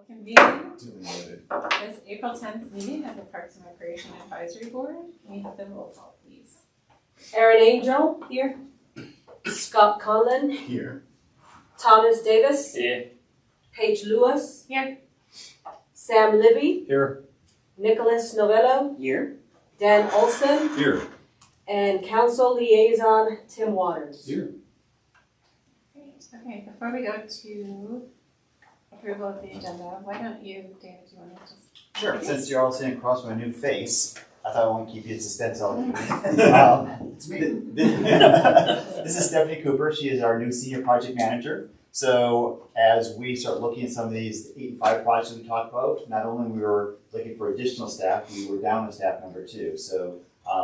convene Duly noted. this April 10th meeting of the Parks and Recreation Advisory Board. Can we have the roll call, please? Erin Angel. Here. Scott Conlon. Here. Thomas Davis. Here. Paige Lewis. Here. Sam Libby. Here. Nicholas Novello. Here. Dan Olson. Here. And Council Liaison Tim Waters. Here. Great. Okay, before we go to approval of the agenda, why don't you, David, do you want to just? Sure, since you're all sitting across from a new face, I thought I wouldn't keep you in suspense all evening. It's me. This is Stephanie Cooper. She is our new senior project manager. So as we start looking at some of these 8 and 5 projects we talked about, not only we were looking for additional staff, we were down to staff number 2. So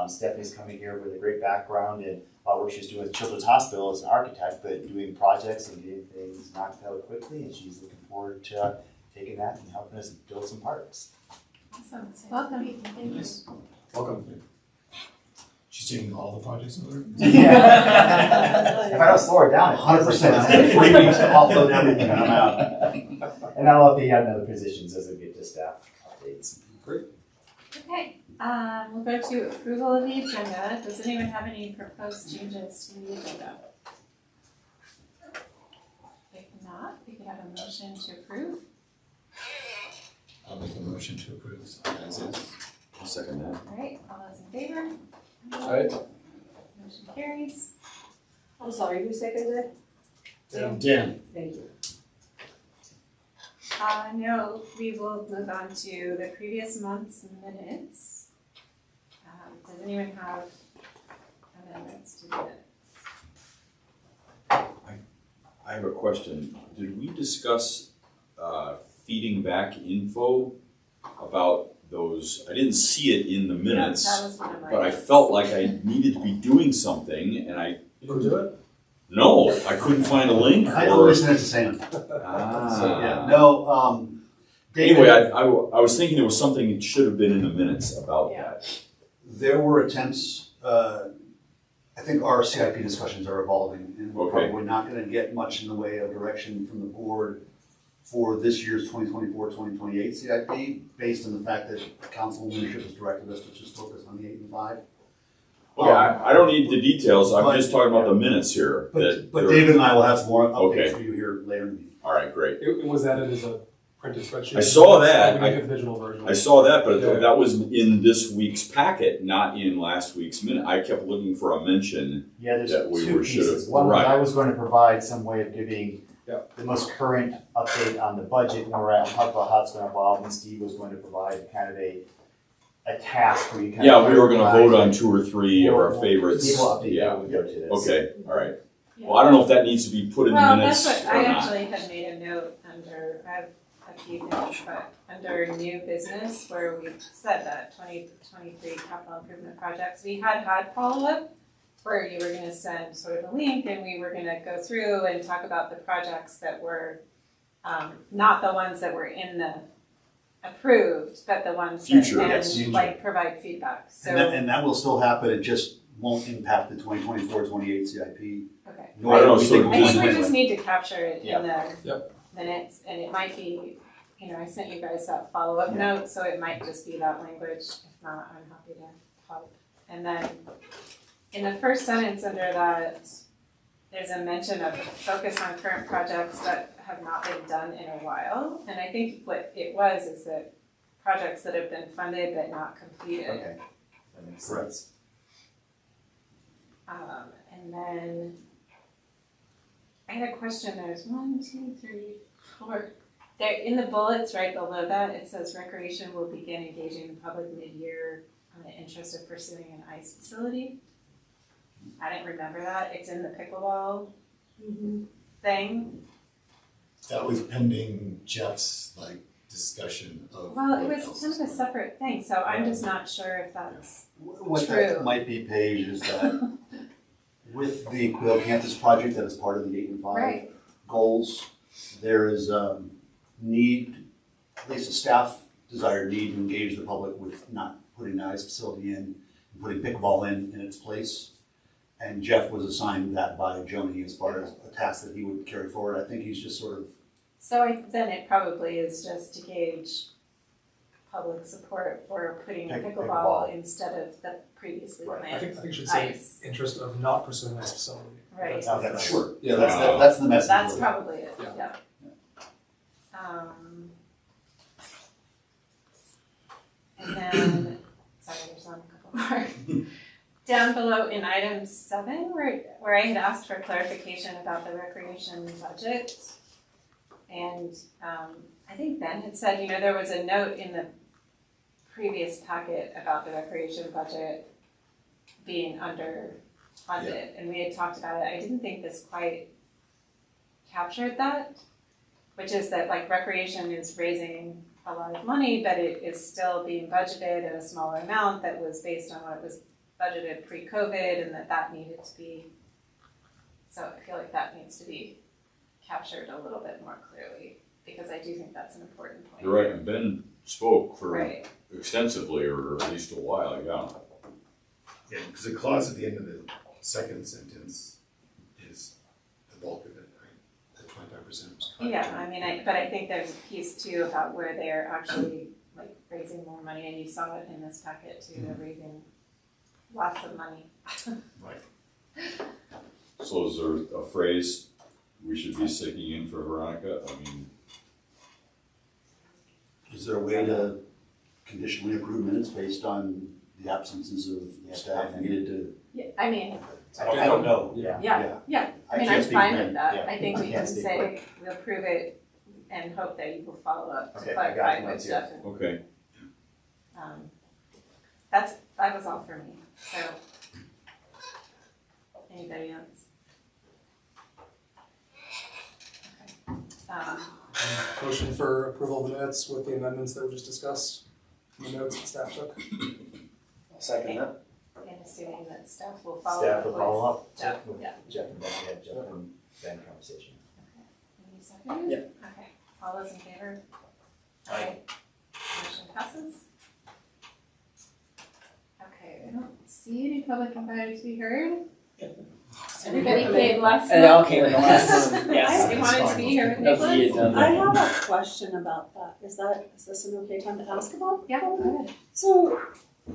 Stephanie's coming here with a great background in what she's doing with Children's Hospital as an architect, but doing projects and getting things knocked out quickly. And she's looking forward to taking that and helping us build some parks. Awesome. Welcome. Thank you. Welcome. She's taking all the projects over? Yeah. If I don't slow her down, 100%. 3 weeks to offload everything and I'm out. And I'll update you on other positions as we get to staff updates. Great. Okay, we'll go to approval of the agenda. Does anyone have any proposed changes to the agenda? If not, we could have a motion to approve. I'll make a motion to approve as is. I'll second that. All right, all those in favor? Aye. Motion carries. I'm sorry, who seconded it? Dan. Thank you. Now we will move on to the previous month's minutes. Does anyone have amendments to the minutes? I have a question. Did we discuss feeding back info about those? I didn't see it in the minutes, Yeah, that was one of my. but I felt like I needed to be doing something, and I You can do it? no, I couldn't find a link. I or, always send it to Sam. Ah. So, yeah, no, David, Anyway, I was thinking there was something that should have been in the minutes about Yeah. that. there were attempts, I think our CIP discussions are evolving, and we're Okay. probably not gonna get much in the way of direction from the board for this year's 2024-2028 CIP, based on the fact that council leadership has directed us to just focus on the 8 and 5. Okay, I don't need the details. I'm But- just talking about the minutes here. But they're- David and I will have some more Okay. updates for you here later in the meeting. All right, great. It was added as a printed spreadsheet. I saw that. We make a visual version. I saw that, but Yeah. that was in this week's packet, not in last week's minute. I kept looking for a mention. Yeah, there's That we 2 were should've- pieces. One, right. I was going to provide some way of giving Yeah. the most current update on the budget, where we're at, talk about how it's going to evolve, and Steve was going to provide kind of a task where you kind of. Yeah, we were gonna vote on 2 or 3 of our favorites. Steve will update Yeah, that when we go to this. okay, all right. Yeah. Well, I don't know if that needs to be put in the Well, minutes that's what or I not. actually had made a note under, I have a few notes, but under new business where we said that 2023 capital improvement projects, we had follow-up where you were gonna send sort of a link and we were gonna go through and talk about the projects that were, not the ones that were in the approved, but the ones that, Future, and yes. like provide feedback, so, And that will still happen, it just won't impact the 2024-28 CIP. okay. nor I don't know, we so think I we'll think we do just it. need to capture it in the Yep. minutes, and it might be, I sent you guys that follow-up note, so it might just be that language. If not, I'm happy to help. And then, in the first sentence under that, there's a mention of focus on current projects that have not been done in a while. And I think what it was is that projects that have been funded but not completed. Okay, that makes Correct. sense. And then I had a question. There's 1, 2, 3, 4. There in the bullets right below that it says recreation will begin engaging the public mid-year on the interest of pursuing an ice facility. I didn't remember that. It's in the pickleball thing. That was pending Jeff's discussion of. Well, it what was else kind is of a going separate thing, so I'm just not sure if that's What True. that might be, Paige, is that with the Quail Campus project that is part of the 8 and 5 right. goals, there is need, at least a staff desired need to engage the public with not putting the ice facility in, and putting pickleball in its place. And Jeff was assigned that by Joni as far as a task that he would carry forward. I think he's just sort of So then it probably is just to gauge public support for putting Pickleball. pickleball instead of the previously Right. planned I think it should say ice. interest of not pursuing this facility. Right. Oh, that's Sure, Yeah, that's the message. That's we're- probably it, Yeah. yeah. And then, sorry, there's on a couple more. Down below in item 7, where I had asked for clarification about the recreation budget. And I think Ben had said, there was a note in the previous packet about the recreation budget being underfunded, and we had talked about it. I didn't think this quite captured that, which is that like recreation is raising a lot of money, but it is still being budgeted at a smaller amount that was based on what was budgeted pre-COVID, and that needed to be, so I feel like that needs to be captured a little bit more clearly, because I do think that's an important point. You're right, and Ben spoke for Right, extensively, or at least a while, yeah. Yeah, because the clause at the end of the second sentence is the bulk of it, right? The 25% was cut. yeah, I mean, but I think there's a piece too about where they're actually like raising more money, and you saw it in this packet too, they're raising lots of money. Right. So is there a phrase we should be sticking in for Veronica? I mean, Is there a way to conditionally approve minutes based on the absences of staff needed to? Yeah, I mean, I don't know. Yeah. yeah, I mean, can't I'm speak fine for with him. that, Yeah, I think we I can can't speak say, we'll prove it and hope that you will follow up to Okay, I got clarify it, what let's stuff. okay, That was all for me, so. Anybody else? Okay. Motion for approval of the minutes with the amendments that were just discussed, the notes that staff took. Second that. And assuming that staff will follow Staff up will with. follow up. Jeff, with yeah. Jeff and Ben, we had Jeff and Ben conversation. Any second? Yeah. Okay, all those in favor? Aye. Motion passes. Okay, I don't see any public invited to be heard. Everybody came last And they all month. came in the last one, yes. They wanted to be here with That's the Nicholas. agenda. I have a question about that. Is this an okay time to ask about? Yeah, go ahead. So,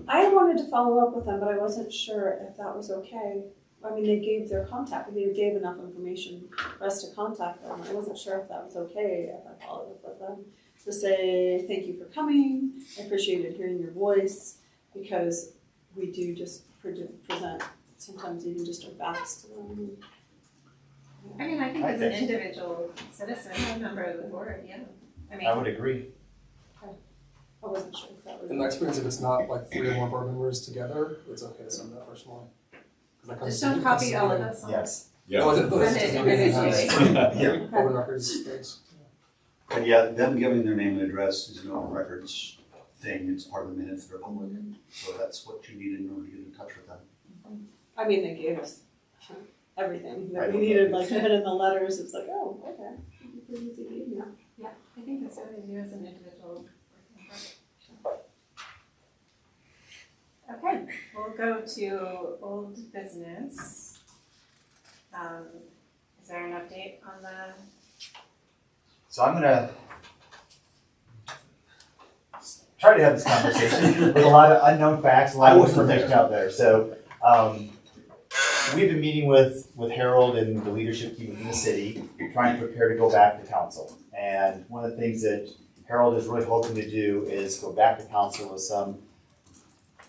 I wanted to follow up with them, but I wasn't sure if that was okay. I mean, they gave their contact, they gave enough information for us to contact them. I wasn't sure if that was okay if I followed up with them. To say, thank you for coming, I appreciated hearing your voice, because we do just present sometimes even just our backs to them. I mean, I think I as an think- individual citizen, a member of the board, yeah. I I mean, would agree. I wasn't sure if that was. In my experience, if it's not like 3 or more board members together, it's okay to send that personally. 'Cause that just comes- don't copy all of us on Yes. yeah. Oh, it- Send it individually. Open records things. But yeah, them giving their name and address is an open records thing, it's part of the minutes that are public. So that's what you need in order to get in touch with them. I mean, they gave us everything I that we don't needed, know. like even in the letters, it's like, oh, okay. Pretty easy, yeah. Yeah, I think that's what I do as an individual. Okay, we'll go to old business. Is there an update on the, So I'm gonna try to have this conversation with a lot of unknown facts, a lot of information out there. So we've been meeting with Harold and the leadership team in the city, trying to prepare to go back to council. And one of the things that Harold is really hoping to do is go back to council with some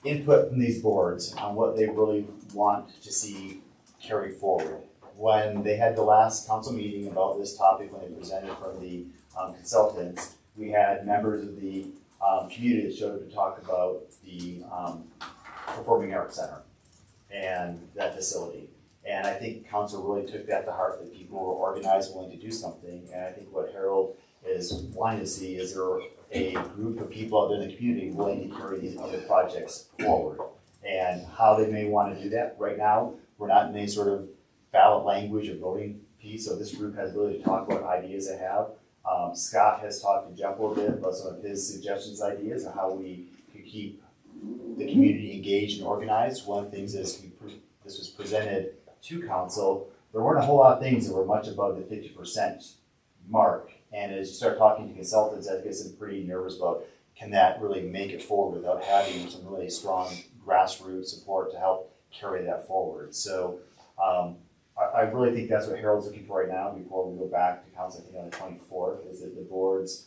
input from these boards on what they really want to see carry forward. When they had the last council meeting about this topic, when they presented from the consultants, we had members of the community that showed up to talk about the Performing Arts Center and that facility. And I think council really took that to heart, that people were organized, willing to do something. And I think what Harold is wanting to see is there a group of people out there in the community willing to carry these other projects forward. And how they may want to do that. Right now, we're not in any sort of ballot language or voting piece, so this group has really to talk about ideas they have. Scott has talked to Jeff a little bit about some of his suggestions, ideas, on how we could keep the community engaged and organized. One of the things is this was presented to council. There weren't a whole lot of things that were much above the 50% mark And as you start talking to consultants, that gets them pretty nervous about, can that really make it forward without having some really strong grassroots support to help carry that forward? So I really think that's what Harold's looking for right now before we go back to council, I think on the 24th, is that the boards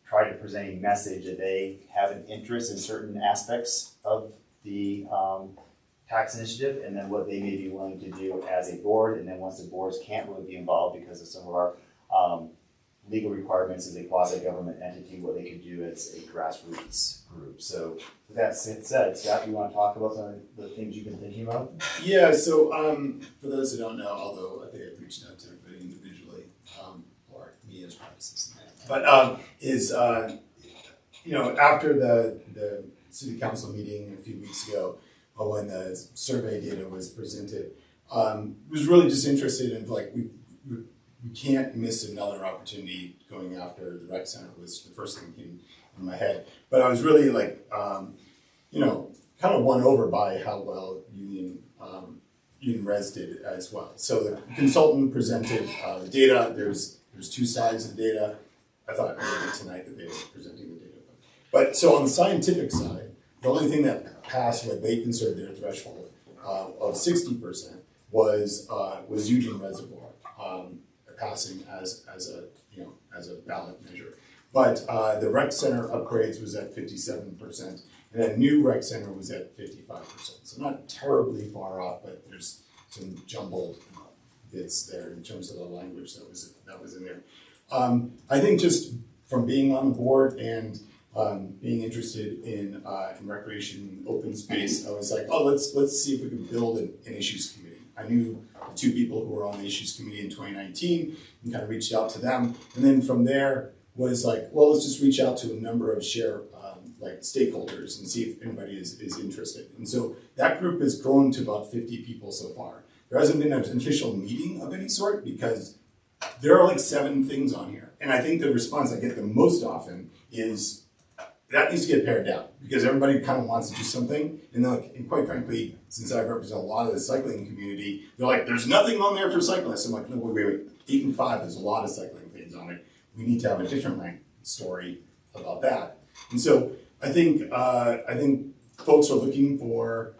try to present a message that they have an interest in certain aspects of the tax initiative, and then what they may be willing to do as a board, and then once the boards can't really be involved because of some of our legal requirements as a quasi-government entity, what they could do as a grassroots group. So with that said, Scott, you want to talk about some of the things you've been thinking about? Yeah, so for those who don't know, although I think I've reached out to everybody individually, or me as practices, but after the city council meeting a few weeks ago, when the survey data was presented, was really just interested in we can't miss another opportunity going after the rec center was the first thing that came in my head. But I was really kind of won over by how well Union Res did as well. So the consultant presented the data. There's two sides of the data. I thought maybe tonight that they were presenting the data. But so on the scientific side, the only thing that passed what they considered their threshold of 60% was Eugene Reservoir passing as a ballot measure. But the rec center upgrades was at 57%, and then new rec center was at 55%. So not terribly far off, but there's some jumbled bits there in terms of the language that was in there. I think just from being on the board and being interested in recreation, open space, I was like, oh, let's see if we can build an issues committee. I knew the two people who were on the issues committee in 2019 and kind of reached out to them. And then from there was like, well, let's just reach out to a number of stakeholders and see if anybody is interested. And so that group has grown to about 50 people so far. There hasn't been an official meeting of any sort because there are 7 things on here. And I think the response I get the most often is, that needs to get pared down because everybody kind of wants to do something. And quite frankly, since I represent a lot of the cycling community, they're like, there's nothing on there for cyclists. I'm like, no, wait. 8 and 5, there's a lot of cycling things on it. We need to have a different story about that. And so I think folks are looking for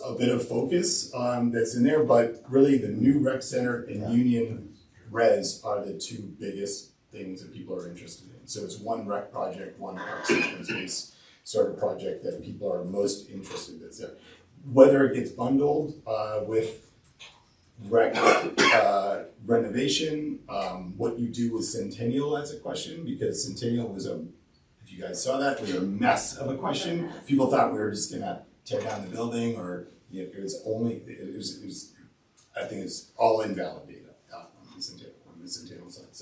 a bit of focus that's in there, but really the new rec center and Union Res are the two biggest things that people are interested in. So it's one rec project, one parks and open space sort of project that people are most interested in that's there. Whether it gets bundled with rec renovation, what you do with Centennial as a question, because Centennial was if you guys saw that, was a mess of a question. People thought we were just gonna tear down the building, or it was I think it's all invalid data on the Centennial side.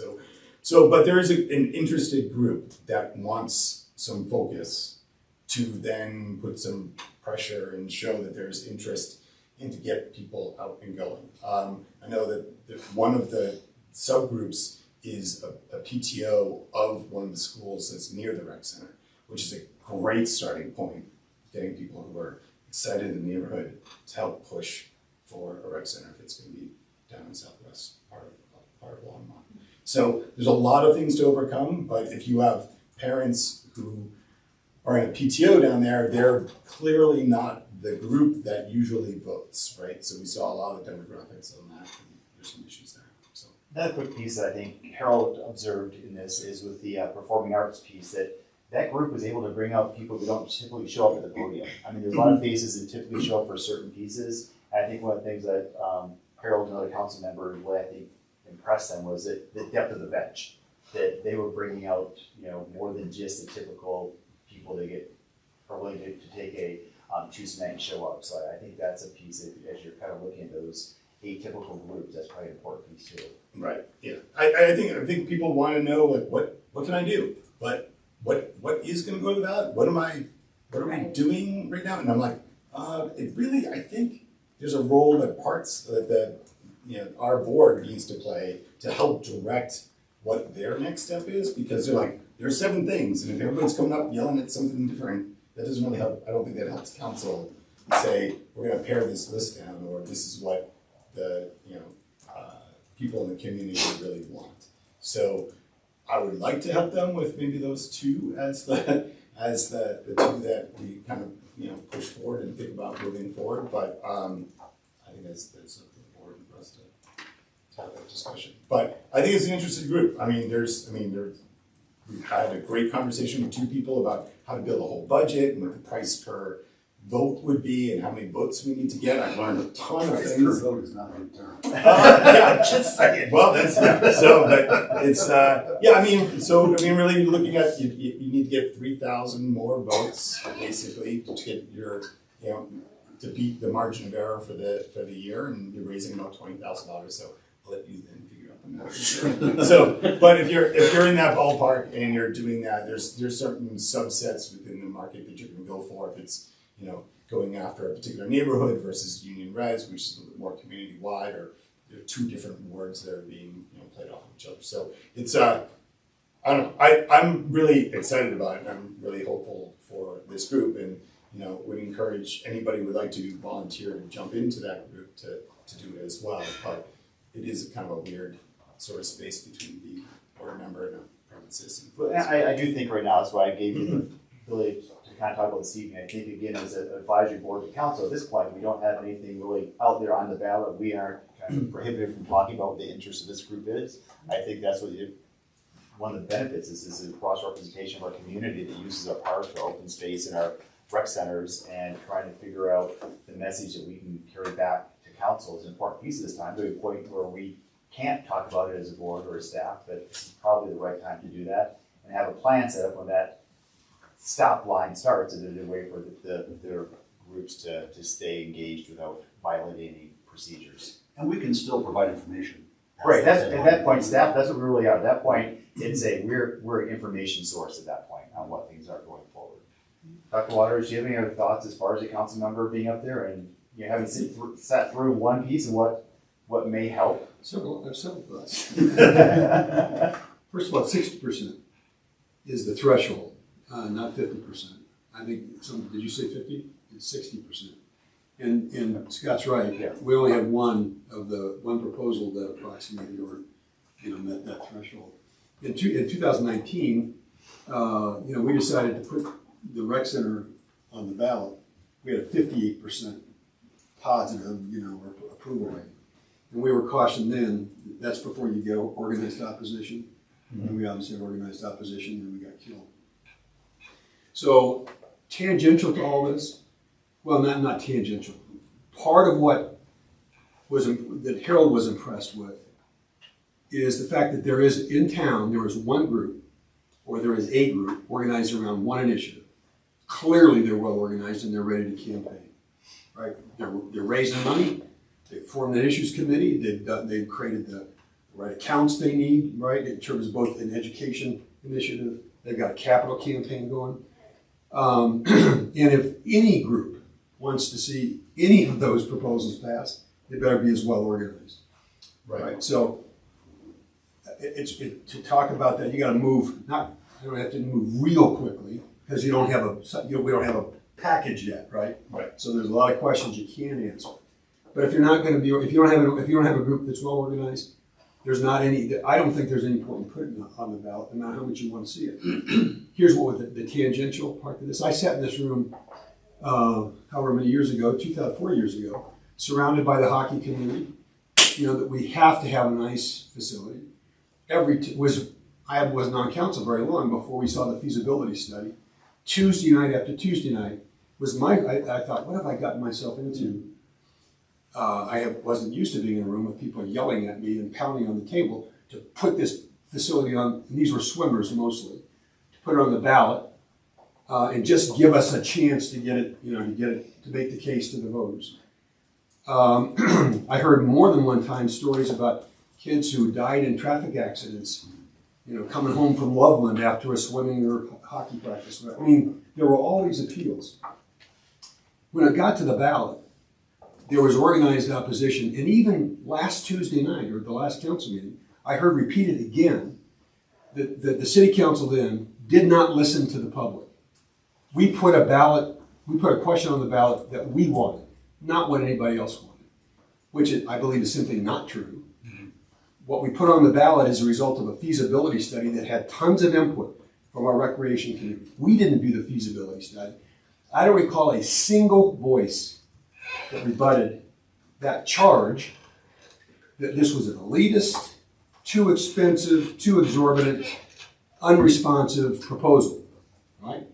So, but there is an interested group that wants some focus to then put some pressure and show that there's interest and to get people out and going. I know that one of the subgroups is a PTO of one of the schools that's near the rec center, which is a great starting point, getting people who are excited in the neighborhood to help push for a rec center if it's going to be down in southwest part of Longmont. So there's a lot of things to overcome, but if you have parents who are in a PTO down there, they're clearly not the group that usually votes, right? So we saw a lot of demographics on that, and there's some issues there. So another quick piece that I think Harold observed in this is with the performing arts piece, that group was able to bring out people who don't typically show up at the podium. I mean, there's a lot of faces that typically show up for certain pieces. And I think one of the things that Harold and other council members, what I think impressed them was that the depth of the bench, that they were bringing out, more than just the typical people that are willing to take a Tuesday night and show up. So I think that's a piece that, as you're kind of looking at those atypical groups, that's probably an important piece too. right, yeah. I think people want to know what can I do? What is going to go to the ballot? What are we doing right now? And I'm like, I think there's a role that our board needs to play to help direct what their next step is, because they're like, there's 7 things, and if everybody's coming up yelling at something different, that doesn't really help. I don't think that helps council say, we're going to pare this list down, or this is what the people in the community really want. So I would like to help them with maybe those two as the two that we kind of, you know, push forward and think about moving forward, but I think that's up to the board for us to have that discussion. But I think it's an interesting group. We've had a great conversation with two people about how to build a whole budget and what the price per vote would be and how many votes we need to get. I've learned a ton of things. vote is not a good term. Yeah, just saying. Well, that's so, but it's really looking at you need to get 3,000 more votes basically to get your, you know, to beat the margin of error for the year, and you're raising about $20,000. So I'll let you then figure out the math. So, but if you're in that ballpark and you're doing that, there's certain subsets within the market that you're going to go for. If it's, you know, going after a particular neighborhood versus Union Res, which is a little bit more community wide, or there are two different wards that are being, you know, played off of each other. So it's I don't know. I'm really excited about it, and I'm really hopeful for this group, and you know, would encourage anybody who would like to volunteer to jump into that group to do it as well. But it is kind of a weird sort of space between being a board member and a private citizen. Well, I do think right now, that's why I gave you the ability to kind of talk about this evening. I think again, as an advisory board to council, at this point, we don't have anything really out there on the ballot. We aren't kind of prohibited from talking about what the interest of this group is. I think that's what one of the benefits is a cross representation of our community that uses our parks, our open space, and our rec centers, and trying to figure out the message that we can carry back to council is an important piece of this time, to a point where we can't talk about it as a board or a staff, but this is probably the right time to do that, and have a plan set up when that stop line starts, and there's a way for their groups to stay engaged without violating any procedures. And we can still provide information. Right, at that point, staff, that's what we really are. At that point, we're an information source at that point on what things are going forward. Dr. Waters, do you have any other thoughts as far as a council member being up there and having sat through one piece and what may help? I have several thoughts. First of all, 60% is the threshold, not 50%. I think did you say 50? It's 60%. And Scott's right. Yeah. We only had one proposal that approximated or met that threshold. In 2019, we decided to put the rec center on the ballot. We had a 58% positive, approval rate. And we were cautioned then, that's before you get organized opposition. Mm-hmm. And we obviously had organized opposition, and we got killed. So, tangential to all this, well, not tangential. Part of what that Harold was impressed with is the fact that there is one group, or there is a group organized around one initiative. Clearly, they're well organized and they're ready to campaign. Right? They're raising money. They formed an issues committee. They've created the right accounts they need, right, in terms of both an education initiative. They've got a capital campaign going. And if any group wants to see any of those proposals passed, they better be as well organized. Right? So to talk about that, you got to move. You don't have to move real quickly because we don't have a package yet, right? Right. So there's a lot of questions you can't answer. But if you don't have a group that's well organized, I don't think there's any point in putting it on the ballot, no matter how much you want to see it. Here's what the tangential part of this. I sat in this room, however many years ago, 4 years ago, surrounded by the hockey community. That we have to have a nice facility. I wasn't on council very long before we saw the feasibility study. Tuesday night after Tuesday night was I thought, what have I gotten myself into? I wasn't used to being in a room with people yelling at me and pounding on the table to put this facility on, and these were swimmers mostly, to put it on the ballot and just give us a chance to get it, to make the case to the voters. I heard more than one time stories about kids who died in traffic accidents, coming home from Loveland after a swimming or hockey practice. I mean, there were all these appeals. When it got to the ballot, there was organized opposition, and even last Tuesday night, or the last council meeting, I heard repeated again that the city council then did not listen to the public. We put a question on the ballot that we wanted, not what anybody else wanted, which I believe is simply not true. what we put on the ballot is a result of a feasibility study that had tons of input from our recreation community. We didn't do the feasibility study. I don't recall a single voice that rebutted that charge that this was an elitist, too expensive, too exorbitant, unresponsive proposal, right?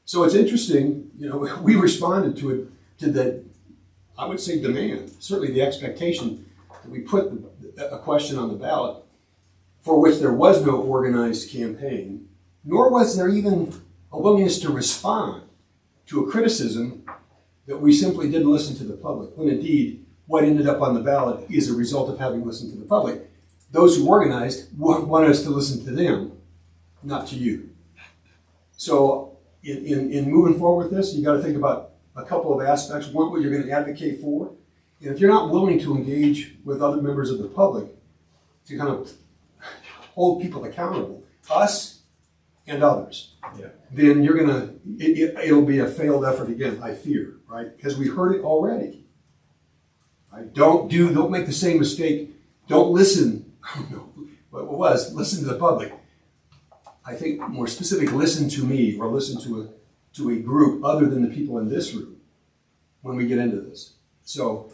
So it's interesting, we responded to it, to the, I would say, demand, certainly the expectation that we put a question on the ballot for which there was no organized campaign, nor was there even a willingness to respond to a criticism that we simply didn't listen to the public, when indeed what ended up on the ballot is a result of having listened to the public. Those who organized want us to listen to them, not to you. So in moving forward with this, you got to think about a couple of aspects. One, what you're going to advocate for. And if you're not willing to engage with other members of the public to kind of hold people accountable, us and others, then you're going to, it'll be a failed effort again, I fear, right? Because we heard it already. Right? Don't make the same mistake. Don't listen. What it was, listen to the public. I think more specific, listen to me or listen to a group other than the people in this room when we get into this. So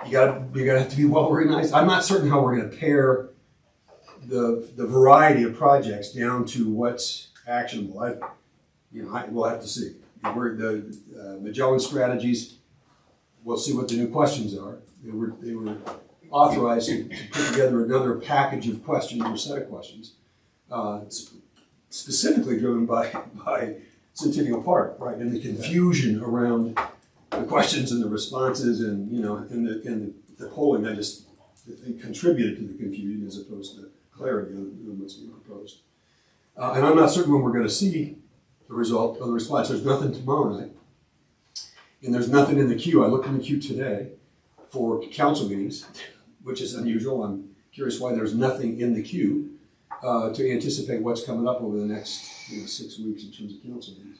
you gotta have to be well organized. I'm not certain how we're going to pare the variety of projects down to what's actionable. We'll have to see. The Magellan strategies. We'll see what the new questions are. They were authorized to put together another package of questions or set of questions, specifically driven by Centennial Park, right? And the confusion around the questions and the responses, and the polling. I think contributed to the confusion as opposed to clarity of what's being proposed. And I'm not certain when we're going to see the result of the response. There's nothing tomorrow night, and there's nothing in the queue. I looked in the queue today for council meetings, which is unusual. I'm curious why there's nothing in the queue to anticipate what's coming up over the next 6 weeks in terms of council meetings.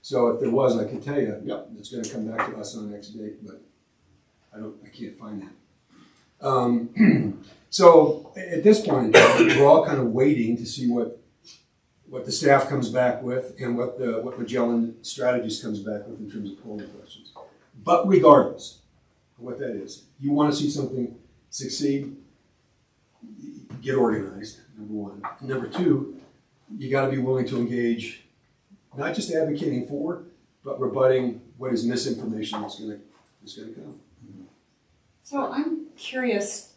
So if there was, I could tell you, yep, it's going to come back to us on the next date, but I can't find that. So at this point in time, we're all kind of waiting to see what the staff comes back with and what Magellan Strategies comes back with in terms of polling questions. But regardless of what that is, you want to see something succeed, get organized, number one. And number two, you got to be willing to engage, not just advocating for, but rebutting what is misinformation that's going to come. So I'm curious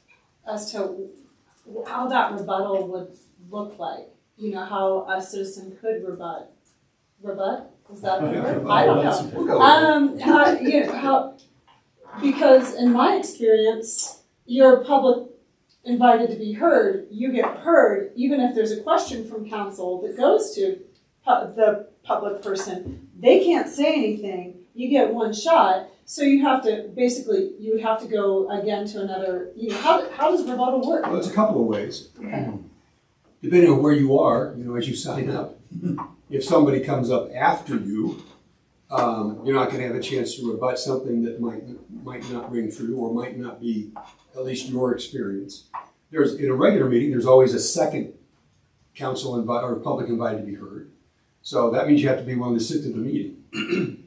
as to how that rebuttal would look like. How a citizen could rebut. Rebut? Is that a word? I don't know. Because in my experience, you're public invited to be heard. You get heard, even if there's a question from council that goes to the public person. They can't say anything. You get one shot. So you would have to go again to another, how does rebuttal work? Well, it's a couple of ways. Okay. Depending on where you are, as you sign up. If somebody comes up after you, you're not going to have a chance to rebut something that might not ring true or might not be at least your experience. In a regular meeting, there's always a second council or public invited to be heard. So that means you have to be willing to sit to the meeting.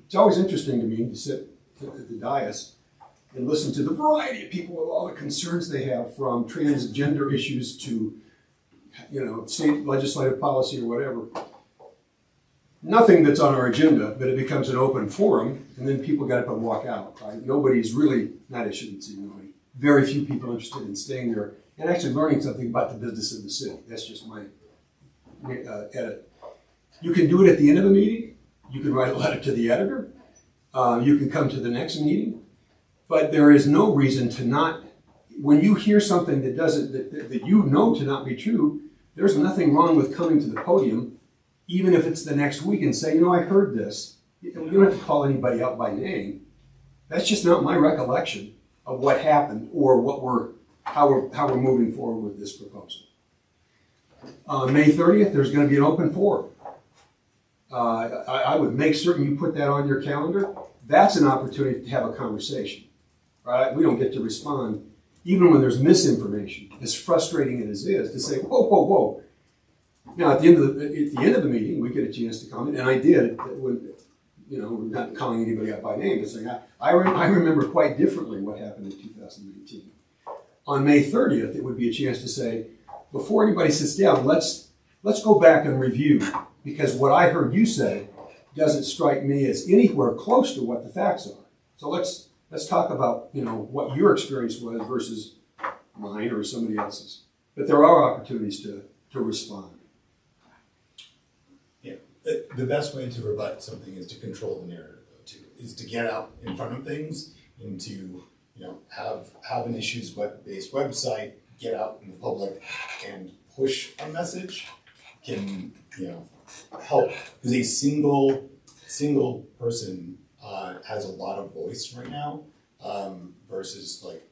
It's always interesting to me to sit at the dais and listen to the variety of people with all the concerns they have, from transgender issues to state legislative policy or whatever. Nothing that's on our agenda, but it becomes an open forum, and then people get up and walk out, right? Nobody's really, not I shouldn't say nobody, very few people interested in staying there and actually learning something about the business of the city. That's just my edit. You can do it at the end of the meeting. You can write a letter to the editor. You can come to the next meeting. But there is no reason to not, when you hear something that to not be true, there's nothing wrong with coming to the podium, even if it's the next week, and say, I heard this. You don't have to call anybody out by name. That's just not my recollection of what happened or how we're moving forward with this proposal. May 30th, there's going to be an open forum. I would make certain you put that on your calendar. That's an opportunity to have a conversation, right? We don't get to respond even when there's misinformation, as frustrating as it is, to say, whoa, whoa, whoa. Now, at the end of the meeting, we get a chance to comment, and I did, when, you know, we're not calling anybody out by name, but saying, I remember quite differently what happened in 2019. On May 30th, it would be a chance to say, before anybody sits down, let's go back and review, because what I heard you say doesn't strike me as anywhere close to what the facts are. So let's talk about, you know, what your experience was versus mine or somebody else's. But there are opportunities to respond. Yeah, the best way to rebut something is to control the narrative, though, too, is to get out in front of things and to, you know, have an issues-based website, get out in the public and push a message can, you know, help. Because a single person has a lot of voice right now, versus like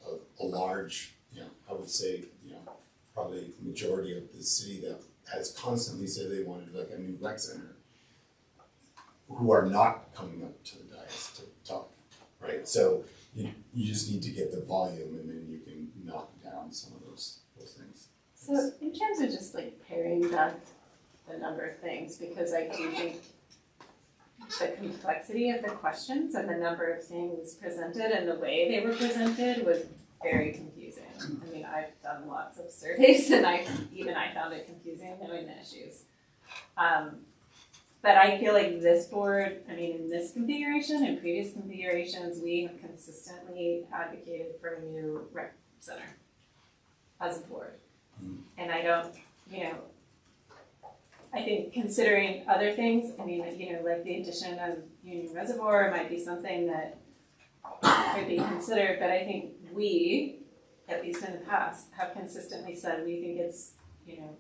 a large, you know, I would say, you know, probably the majority of the city that has constantly said they wanted like a new rec center, who are not coming up to the dais to talk, right? So you just need to get the volume, and then you can knock down some of those things. So in terms of just like paring back the number of things, because I do think the complexity of the questions and the number of things presented and the way they were presented was very confusing. I mean, I've done lots of surveys and I found it confusing knowing the issues. But I feel like this board, I mean, in this configuration and previous configurations, we have consistently advocated for a new rec center as a board. And I don't, you know, I think considering other things, I mean, you know, like the addition of Union Reservoir might be something that could be considered, but I think we, at least in the past, have consistently said we think it's, you know,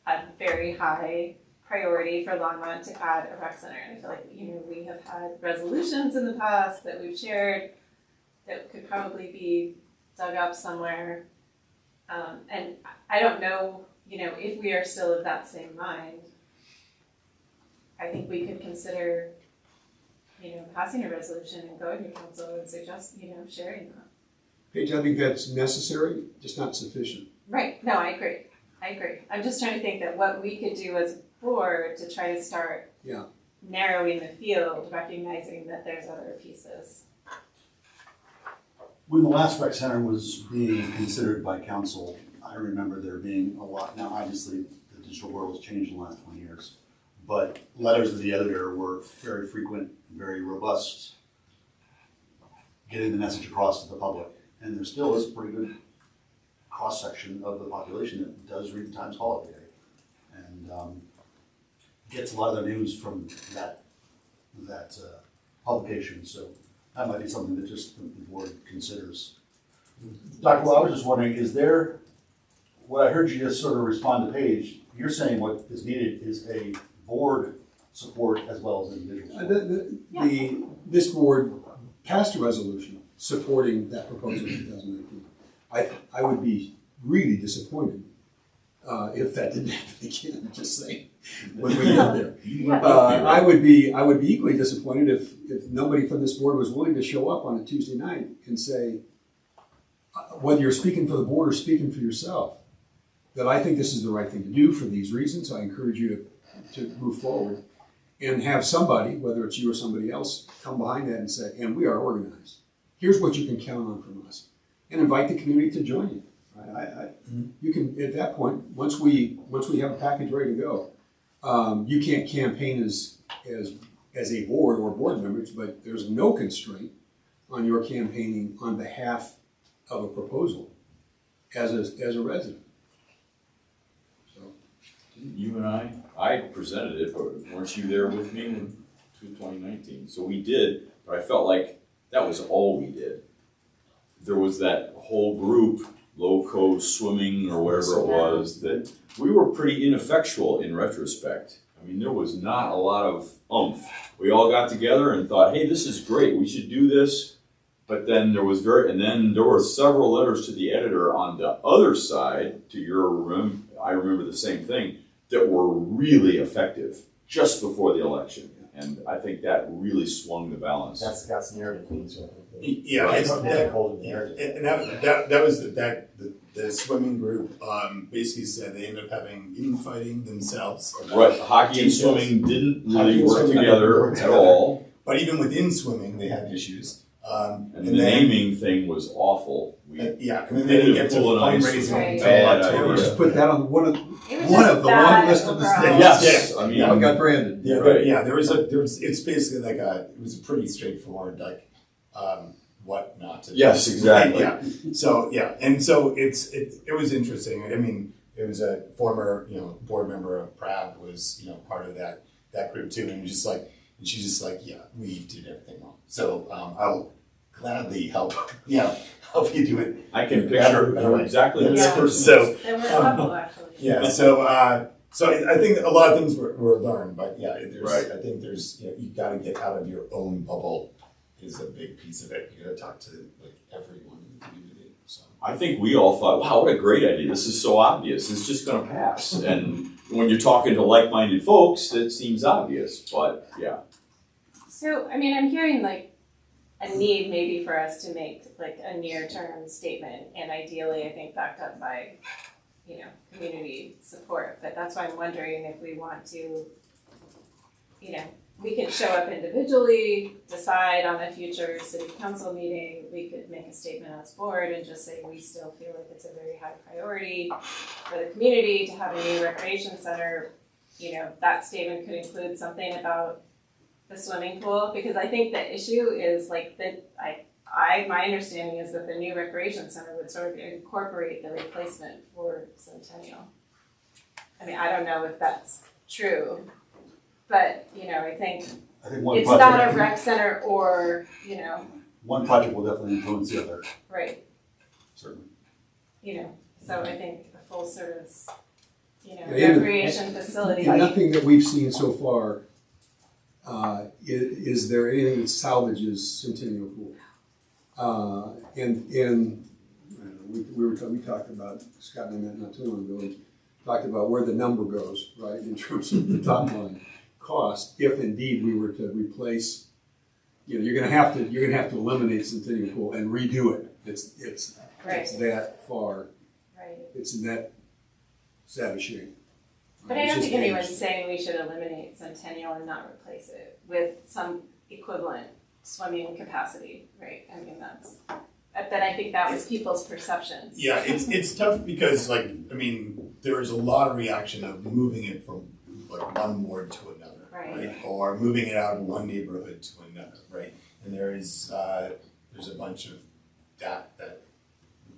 a very high priority for Longmont to add a rec center. And I feel like, you know, we have had resolutions in the past that we've shared that could probably be dug up somewhere. And I don't know, you know, if we are still of that same mind, I think we could consider, you know, passing a resolution and going to council and suggest, you know, sharing that. Paige, I think that's necessary, just not sufficient. Right, no, I agree. I'm just trying to think that what we could do as a board to try to start narrowing the field, recognizing that there's other pieces. When the last rec center was being considered by council, I remember there being a lot. Now, obviously, the digital world has changed in the last 20 years, but letters to the editor were very frequent, very robust, getting the message across to the public. And there still is a pretty good cross-section of the population that does read the Times Call every day, and gets a lot of their news from that publication. So that might be something that just the board considers. Dr. Well, I was just wondering, is there, what I heard you just sort of respond to Paige, you're saying what is needed is a board support as well as individual support. This board passed a resolution supporting that proposal in 2019. I would be really disappointed if that didn't happen again, I'm just saying, when we get there. I would be equally disappointed if nobody from this board was willing to show up on a Tuesday night and say, whether you're speaking for the board or speaking for yourself, that I think this is the right thing to do for these reasons. I encourage you to move forward and have somebody, whether it's you or somebody else, come behind that and say, and we are organized. Here's what you can count on from us. And invite the community to join you. You can, at that point, once we have a package ready to go, you can't campaign as a board or board members, but there's no constraint on your campaigning on behalf of a proposal as a resident. So You and I presented it, but weren't you there with me in 2019? So we did, but I felt like that was all we did. There was that whole group, Loco Swimming or whatever it was, that we were pretty ineffectual in retrospect. I mean, there was not a lot of oomph. We all got together and thought, hey, this is great, we should do this. But then there were several letters to the editor on the other side, to your room, I remember the same thing, that were really effective just before the election. and I think that really swung the balance. That's narrative piece, right? Yeah, Right. it's, and that was the swimming group basically said they ended up having infighting themselves. Right, hockey and swimming didn't really work together at all, But even within swimming, they had issues. and the naming thing was awful. We Yeah, and then they didn't get to Pool and ice was fundraising Right. until bad October. idea. Just put that on one of It was the just long bad list of the overall. states. Yes, I mean, Now it got branded. Yeah, Right. but yeah, there was it's basically like it was a pretty straightforward, like, what not to do. Yes, exactly. Yeah, so, yeah, and so it was interesting, I mean, it was a former, board member of PRAB was, part of that group too, and she's just like, yeah, we did everything wrong, so, I'll gladly help you do it. I can picture who exactly who this Yeah. person So, is. There were a couple actually. yeah, so I think a lot of things were learned, but yeah, Right. I think there's, you gotta get out of your own bubble is a big piece of it. You gotta talk to like everyone in the community, so. I think we all thought, wow, what a great idea. This is so obvious. It's just going to pass. And when you're talking to like-minded folks, it seems obvious. But yeah, So, I mean, I'm hearing like a need maybe for us to make like a near-term statement, and ideally, I think backed up by, community support. But that's why I'm wondering if we want to, we could show up individually, decide on a future city council meeting. We could make a statement as board and just say we still feel like it's a very high priority for the community to have a new recreation center. That statement could include something about the swimming pool, because I think the issue is like my understanding is that the new recreation center would sort of incorporate the replacement for Centennial. I mean, I don't know if that's true, but, I think I think one it's not a project, rec center or, one project will definitely influence the other, right, certainly. so I think the full service, Yeah, recreation facility. And nothing that we've seen so far, is there anything that salvages Centennial Pool? And I don't know, we talked about, Scott and I met not too long ago, and talked about where the number goes, right, in terms of the top line cost, if indeed we were to replace, you're gonna have to eliminate Centennial Pool and redo it. It's Right. that far, Right. it's in that savage shape. But I It's don't just think anyone's aged. saying we should eliminate Centennial and not replace it with some equivalent swimming capacity, right? I mean, but I think that was people's perceptions. Yeah, it's tough because there is a lot of reaction of moving it from like one ward to another, Right. Or moving it out of one neighborhood to another, right? And there's a bunch of that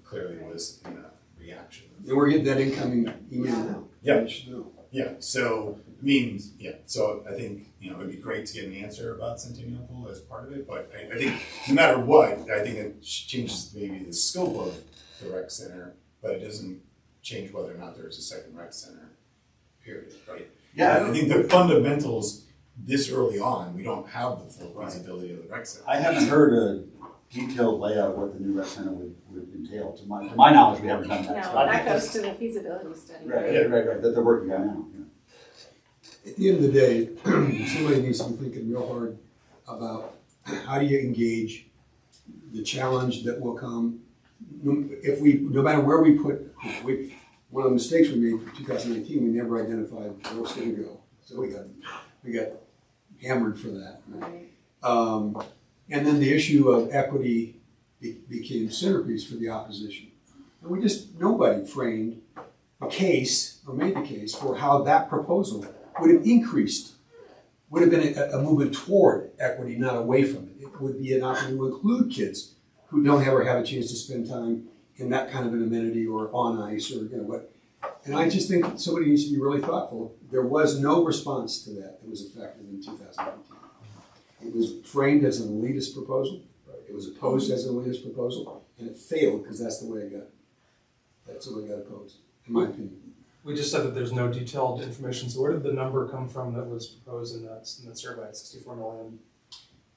clearly was in the reaction. And we're getting that incoming email now. Yeah. You should know. Yeah, so I think, it'd be great to get an answer about Centennial Pool as part of it, but I think no matter what, I think it changes maybe the scope of the rec center, but it doesn't change whether or not there's a second rec center, period, right? Yeah, I think the fundamentals this early on, we don't have the full feasibility of the rec center. I haven't heard a detailed layout of what the new rec center would entail. To my knowledge, we haven't done No, that. So that goes to the feasibility study, right? Right, that they're working on now. Yeah. At the end of the day, somebody needs to be thinking real hard about how do you engage the challenge that will come. No matter where we put, one of the mistakes we made in 2019, we never identified where it's going to go. So we got hammered for that. Right? Right. And then the issue of equity became centerpiece for the opposition. And nobody framed a case or made the case for how that proposal would have been a movement toward equity, not away from it. It would be an opportunity to include kids who don't ever have a chance to spend time in that kind of an amenity or on ice or what. And I just think somebody needs to be really thoughtful. There was no response to that was effective in 2019. It was framed as an elitist proposal. It was opposed as an elitist proposal, and it failed because that's the way it got opposed, in my opinion. We just said that there's no detailed information, so where did the number come from that was proposed in that survey, 64 million?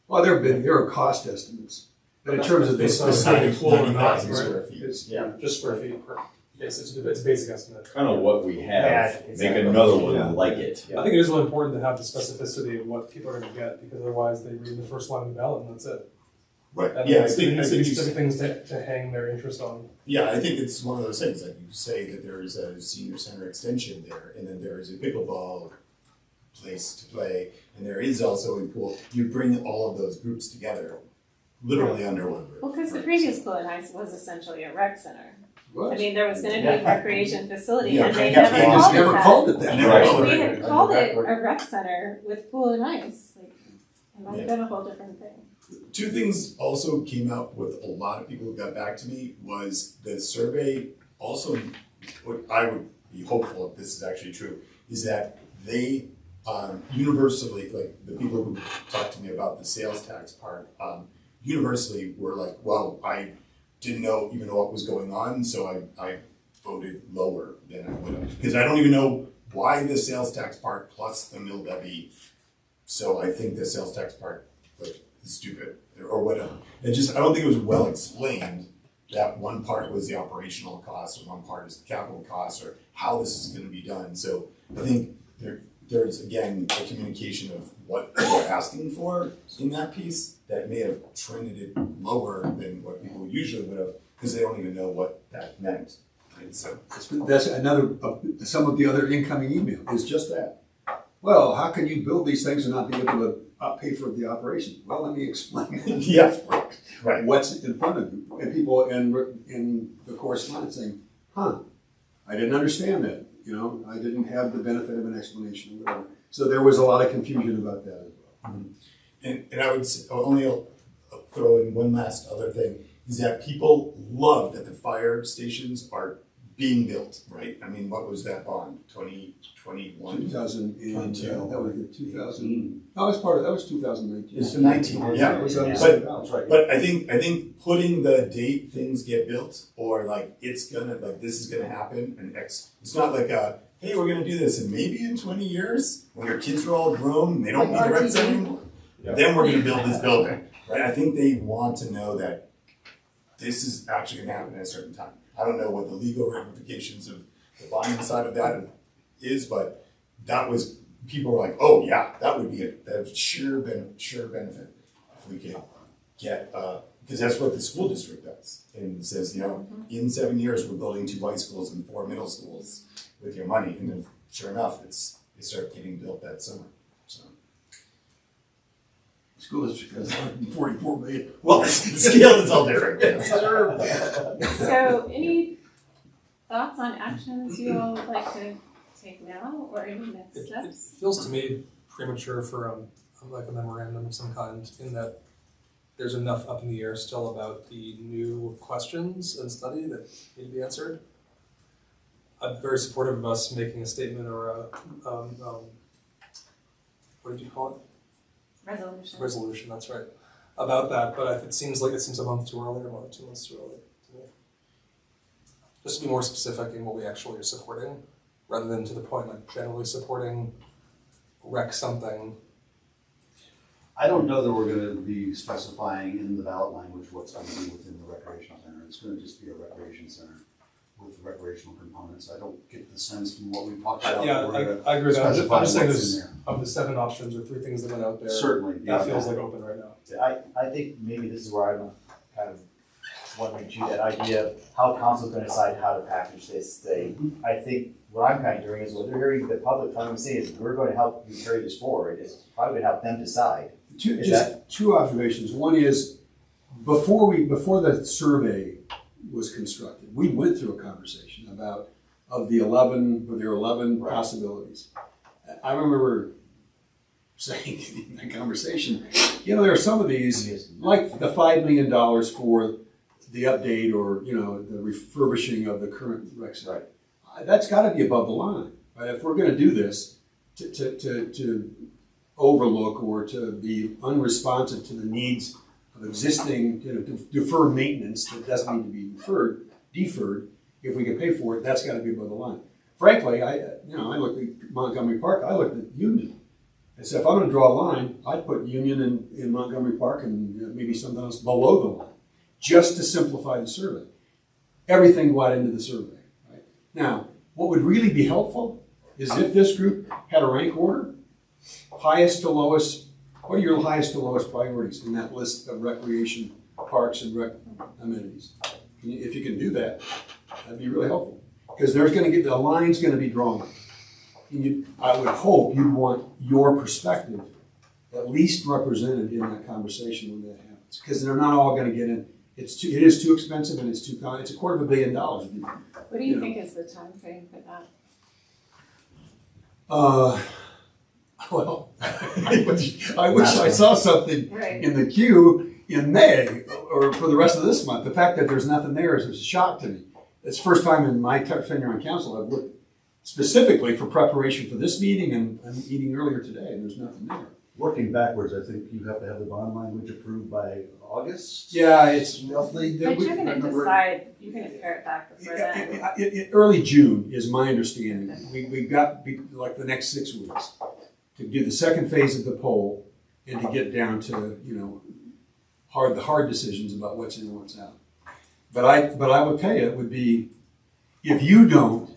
Well, there are cost estimates, but in terms of Based on the the swimming pool and not, 90,000 right? square feet. It's- Yeah. Just square feet per. Yes, it's a basic estimate. Kind of what we Yeah, have, make exactly. another one Yeah. like it. I think it is really important to have the specificity of what people are gonna get, because otherwise they read the first line of the ballot and that's it. Right, And yeah, I it's- think, it I needs to think be you specific things to hang their interest on. Yeah, I think it's one of those things, like you say that there is a senior center extension there, and then there is a pickleball place to play, and there is also a pool. You bring all of those groups together, literally under one roof. Well, because the previous pool in Ice was essentially a rec center. I What? mean, there was gonna be Yeah. a recreation facility Yeah, and they yeah, never they called just it never that. called it that. Never Right. called We it had that. called it a rec center with pool and ice, like, it might have been a whole different thing. Two things also came out with a lot of people who got back to me was the survey also, what I would be hopeful if this is actually true, is that they universally, like the people who talked to me about the sales tax part, universally were like, well, I didn't even know what was going on, so I voted lower than I would have. Because I don't even know why the sales tax part plus the mill levy, so I think the sales tax part like is stupid or whatever. I don't think it was well explained that one part was the operational cost and one part is the capital cost or how this is gonna be done. So I think there's again a communication of what we're asking for in that piece that may have trended it lower than what people usually would have because they don't even know what that meant. And so That's another, some of the other incoming email is just that. Well, how can you build these things and not be able to pay for the operation? Well, let me explain. yeah, right. What's in front of you? And people in the correspondence saying, huh, I didn't understand that. You know, I didn't have the benefit of an explanation or whatever. So there was a lot of confusion about that as well. And I would only throw in one last other thing is that people love that the fire stations are being built, right? I mean, what was that bond? 2021? 2000 and, 22. that was 2000. No, that was 2019. It's 19, yeah. It was on the Yeah. same ballot. That's right. But I think putting the date things get built or like it's gonna like this is gonna happen and it's not like hey, we're gonna do this and maybe in 20 years when your kids are all grown and they don't need the rec center anymore, then we're gonna build this building. Right? I think they want to know that this is actually gonna happen at a certain time. I don't know what the legal ramifications of the bonding side of that is, but that was people were like, oh yeah, that would be a sure benefit if we could get because that's what the school district does. And it says, in 7 years we're building 2 high schools and 4 middle schools with your money. And then sure enough, it started getting built that summer. So School district has 144 million. well the scale is all different. So any thoughts on actions you all would like to take now or any next It steps? feels to me premature for like a memorandum of some kind, in that there's enough up in the air still about the new questions and study that need to be answered. I'm very supportive of us making a statement or a, what did you call it? Resolution, that's right, about that, but it seems a month too early or more than 2 months too early to me. Just to be more specific in what we actually are supporting, rather than to the point like generally supporting rec something. I don't know that we're gonna be specifying in the ballot language what's gonna be within the recreation center. It's gonna just be a recreation center with recreational components. I don't get the sense from what we talked about. Yeah, that we're gonna I agree with that. I'm specify just saying what's there's, in there. of the 7 options or 3 things that went out there, Certainly. that beyond feels like open right now. I think maybe this is where I'm kind of wondering too, that idea of how council's gonna decide how to package this thing. I think what I'm kind of hearing is what they're hearing the public trying to say is we're going to help you carry this forward. It's probably gonna help them decide. Is Just 2 observations. One is, before the survey was constructed, we went through a conversation about there are 11 Right. possibilities. I remember saying in that conversation, there are some of these, like the $5 million for the update or, the refurbishing of the current rec center. That's gotta be above the line, right? If we're gonna do this, to overlook or to be unresponsive to the needs of existing, defer maintenance that doesn't need to be deferred, if we can pay for it, that's gotta be above the line. Frankly, I looked at Montgomery Park, I looked at Union. I said, if I'm gonna draw a line, I'd put Union in Montgomery Park and maybe something else below the line, just to simplify the survey. Everything went into the survey. Now, what would really be helpful is if this group had a rank order, highest to lowest, what are your highest to lowest priorities in that list of recreation, parks, and rec amenities? If you can do that, that'd be really helpful. Because the line's gonna be drawn. And I would hope you'd want your perspective at least represented in that conversation when that happens. Because they're not all gonna get in. It is too expensive and it's $250 million. What do you think is the time frame for that? Well, I wish I saw something Right. in the queue in May or for the rest of this month. The fact that there's nothing there is a shock to me. It's the first time in my tenure on council I've looked specifically for preparation for this meeting and meeting earlier today, and there's nothing there. Working backwards, I think you have to have the bond language approved by August. Yeah, it's roughly. But you're gonna decide, you're gonna pare it back before then. Early June is my understanding. We've got like the next 6 weeks to do the second phase of the poll and to get down to the hard decisions about what's in and what's out. But I would tell you, it would be, if you don't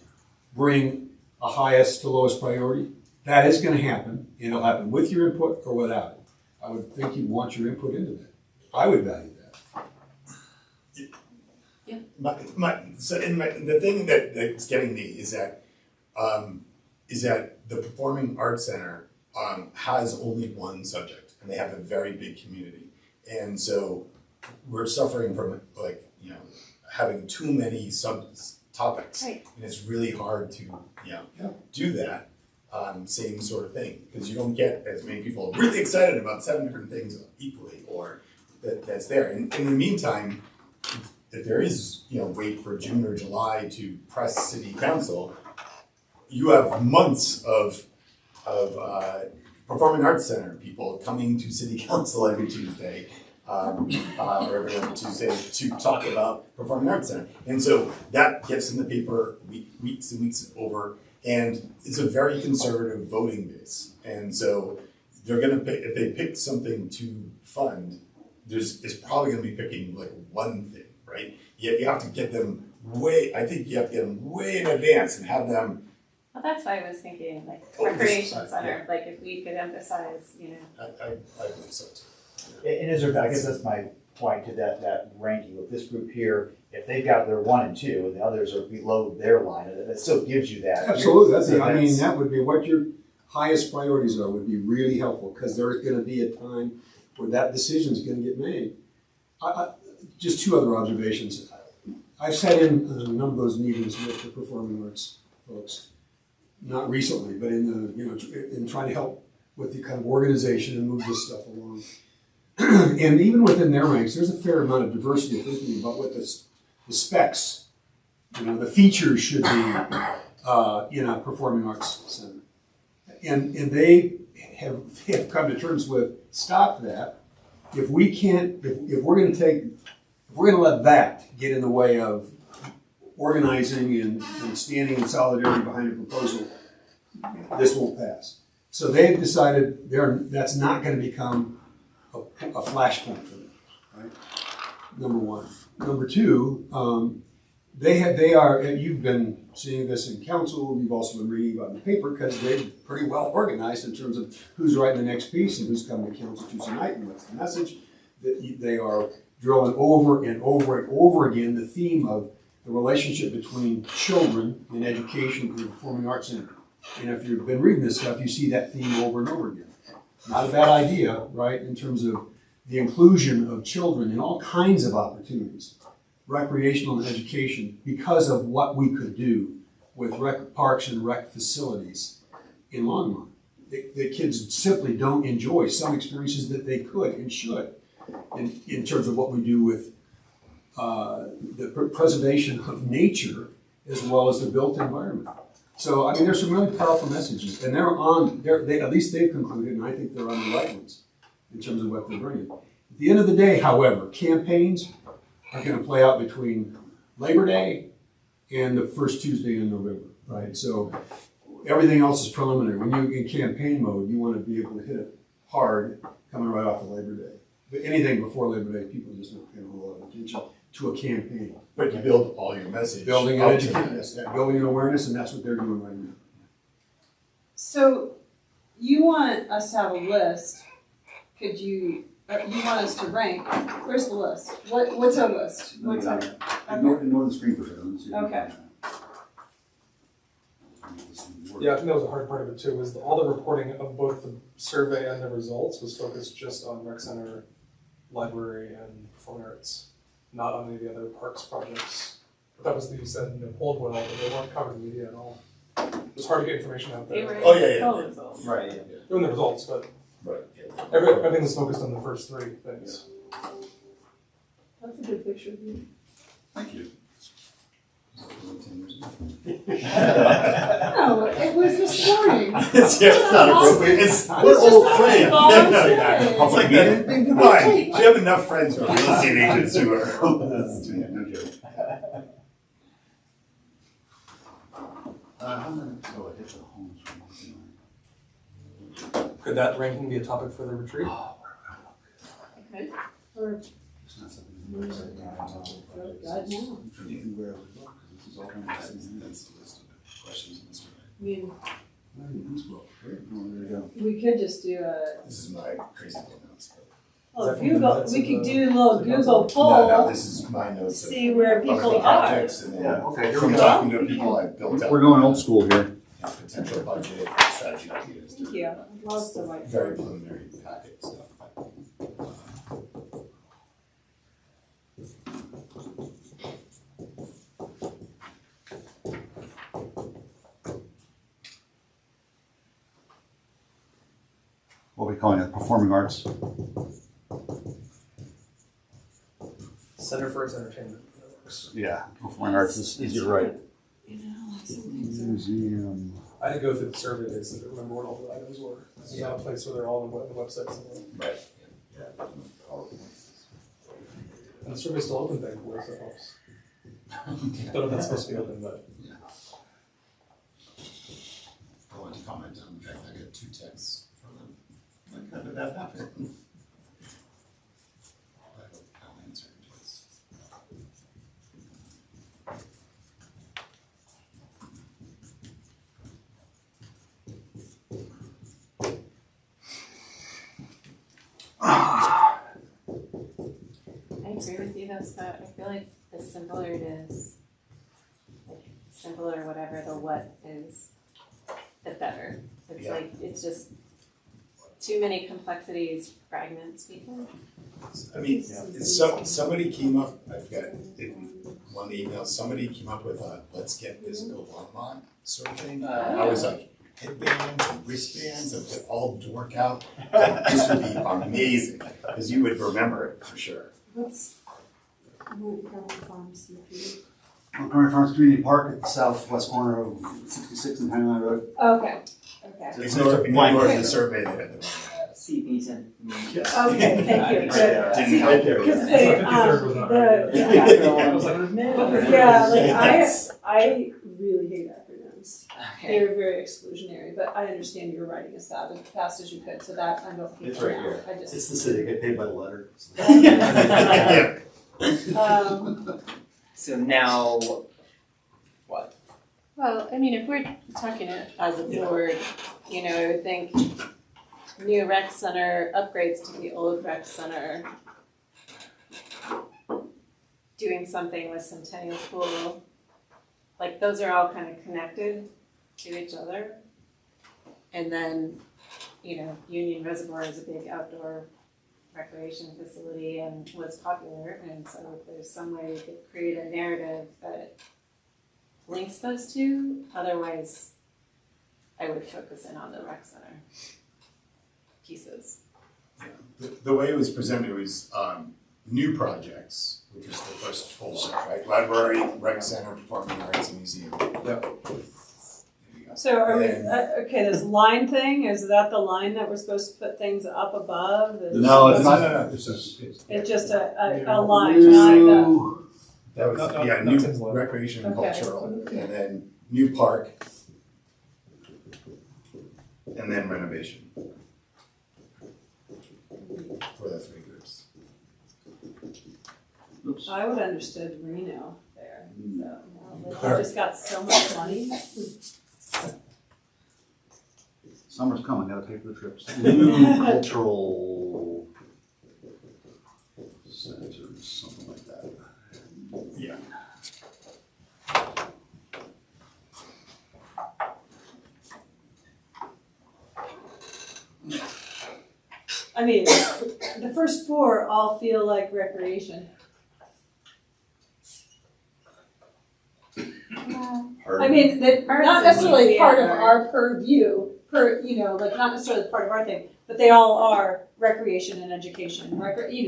bring a highest to lowest priority, that is going to happen, and it'll happen with your input or without it. I would think you'd want your input into that. I would value that. The thing that's getting me is that the Performing Arts Center has only one subject, and they have a very big community, and so we're suffering from having too many topics, Right. and it's really hard to do that same sort of thing because you don't get as many people really excited about 7 different things equally, or that's there. And in the meantime, if there is wait for June or July to press city council, you have months of Performing Arts Center people coming to city council every Tuesday. Or every other Tuesday to talk about Performing Arts Center. And so that gets in the paper weeks and weeks over, and it's a very conservative voting base. And so they're gonna pick, if they pick something to fund, it's probably gonna be picking like one thing, right? Yet you have to get them way in advance and have them. Well, that's why I was thinking recreation center, like if we could emphasize, I believe so too. And I guess that's my point to that ranking with this group here. If they've got their 1 and 2 and the others are below their line, that still gives you that. Absolutely. That would be what your highest priorities are, would be really helpful, because there's going to be a time where that decision is going to get made. Just 2 other observations. I've sat in a number of those meetings with the performing arts folks, not recently, but in trying to help with the kind of organization and move this stuff along. And even within their ranks, there's a fair amount of diversity of thinking about what the specs, the features should be in a performing arts center. And they have come to terms with, stop that. If we're going to let that get in the way of organizing and standing in solidarity behind a proposal, this won't pass. So they've decided that's not going to become a flashpoint for them, right? Number 1. Number 2, you've been seeing this in council, you've also been reading about it in the paper, because they're pretty well organized in terms of who's writing the next piece and who's coming to council Tuesday night and what's the message. They are drilling over and over and over again the theme of the relationship between children and education through the Performing Arts Center. And if you've been reading this stuff, you see that theme over and over again. Not a bad idea, right, in terms of the inclusion of children in all kinds of opportunities, recreational and education, because of what we could do with rec parks and rec facilities in Longmont. The kids simply don't enjoy some experiences that they could and should in terms of what we do with the preservation of nature as well as the built environment. So, there's some really powerful messages, and at least they've concluded, and I think they're on the right ones in terms of what they're bringing. At the end of the day, however, campaigns are going to play out between Labor Day and the first Tuesday in November, right? So everything else is preliminary. When you're in campaign mode, you want to be able to hit it hard coming right off of Labor Day. But anything before Labor Day, people just don't pay a whole lot of attention to a campaign. But you build all your message. Building up an to education, that. building an awareness, and that's what they're doing right now. So you want us to have a list? Could you? You want us to rank? Where's the list? What's our list? What's our? Ignore the screen for a second. Let's see if we Okay. can, make this thing work. Yeah, I think that was a hard part of it too, was all the reporting of both the survey and the results was focused just on rec center, library, and performing arts, not on any of the other parks projects. But that was, you said, pulled well, but they weren't covering the media at all. It was hard to get information out They there. were Oh, yeah, yeah. full results. Right, yeah. Doing the results, but Right, yeah. everything was focused on the first three things. That's a good picture of you. Thank you. No, it was this morning. It's not appropriate. It's, we're just old a friends. volunteer. It's like that. Come on, you have enough friends who are real estate agents who are. Yeah, no joke. How many, oh, I hit the homes from Could that ranking be a topic for the retreat? Okay. Or It's not something. God, no. You can wear it as well, because this is all kind of. That's the list of questions in the survey. I mean, Oh, there you go. we could just do a. This is my crazy little notes. Well, that from the Google. minutes We of could the- do a little Google No, poll. this is my notes. of See where other people are. projects and then Yeah, okay, here from we go. talking to people, I built up. We're going old school here. Potential budget, strategy ideas. Thank you. I'd love to like. Very preliminary packet stuff. What are we calling it, performing arts? Center for Arts Entertainment. Yeah, performing arts is easier to write. You know, like some things are. Museum. I had to go through the survey days to remember what all the items were. This is not a place where they're all on the website somewhere. Right. And the survey's still open, thankfully, so it helps. Don't know if that's supposed to be open, but. I want to comment on the fact I got 2 texts from them. Like, how did that happen? I'll answer it. I agree with you though, Scott. I feel like the simpler it is, like simpler whatever the what is, the better. It's Yeah. like, it's just too many complexities fragments people. I mean, somebody came up, I've got in one email, somebody came up with a let's get physical Longmont sort of thing. I was like, headbands and wristbands that would all work out. This would be amazing, because you would remember it for sure. What's Montgomery Farms CP? Montgomery Farms Community Park at the southwest corner of 66 and Highland Road. Okay. Okay. Ignore the survey that had the. CP's in. Okay. Thank you. Good. Didn't help there. Because they, 53rd was not the, right. I was like, yeah, like Yes. I really hate acronyms. Okay. They're very exclusionary, but I understand you were writing as fast as you could, so that I'm okay It's for right now. here. I just. It's the city, get paid by the letter. Yeah. So now, what? Well, I mean, if we're talking it as a board, you know, I would think new rec center, upgrades to the old rec center, doing something with Centennial Pool, like those are all kind of connected to each other. And then, you know, Union Reservoir is a big outdoor recreation facility and was popular, and so if there's some way we could create a narrative that links those two, otherwise I would focus in on the rec center pieces. The way it was presented was new projects, which was the first full one, right? Library, rec center, performing arts, and museum. Yep. There you go. So are we, And- okay, this line thing, is that the line that we're supposed to put things up above? Is- No, it's not. No, it's It's just a line, not the, that was, No, yeah, no, new Tim's line. recreation and Okay. cultural, and then new park, and then renovation. For the 3 groups. Oops. I would have understood Reno there, so, like, they just got so much money. Summer's coming, gotta pay for the trips. Cultural centers, something like that. Yeah. I mean, the first four all feel like recreation. I mean, they're not necessarily part of our purview, like not necessarily part of our thing, but they all are recreation and education.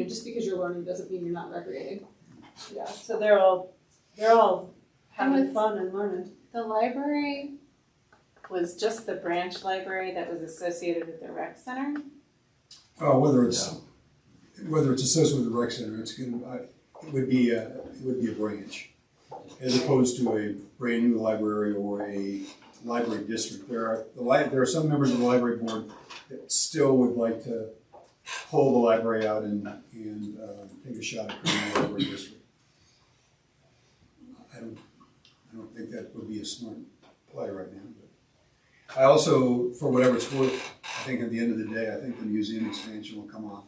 Just because you're learning doesn't mean you're not recreating. Yeah, so they're all having fun and learning. The library was just the branch library that was associated with the rec center. Whether it's associated with the rec center, it would be a branch, as opposed to a brand new library or a library district. There are some members of the library board that still would like to pull the library out and take a shot at creating a library district. I don't think that would be a smart play right now. But I also, for whatever it's worth, I think at the end of the day, I think the museum expansion will come off.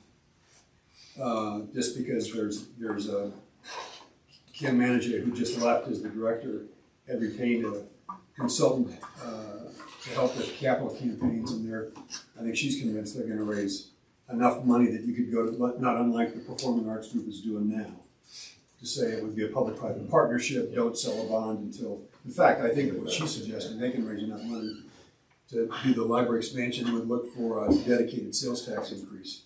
Just because there's a Kim Manager who just left as the director had retained a consultant to help with capital campaigns, and I think she's convinced they're going to raise enough money that you could go to, not unlike the Performing Arts Group is doing now, to say it would be a public-private partnership, don't sell a bond until, in fact, I think what she's suggesting, they can raise enough money to do the library expansion, would look for a dedicated sales tax increase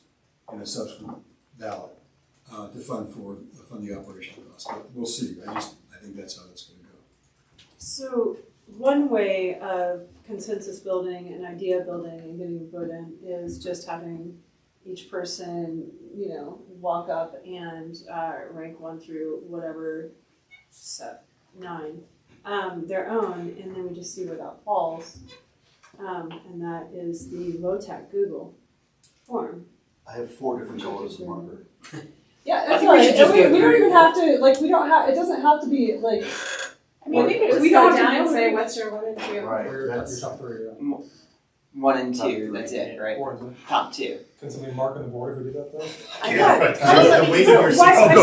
in a subsequent ballot to fund the operation costs. But we'll see. I think that's how that's going to go. So one way of consensus building and idea building and getting input in is just having each person, walk up and rank 1 through whatever 9, their own, and then we just see where that falls. And that is the low-tech Google form. I have 4 different colors of marker. Yeah, that's think we all right. should just We go don't through. even have to, it doesn't have to be, I mean, we could just We go don't have to down and know say, who- what's your 1 and 2? Right, Your that's, top three, 1 and 2, that's it, right? Or is it? Top 2. Can somebody mark on the board if we do that though? yeah, but right. the way you were Why- saying- Oh,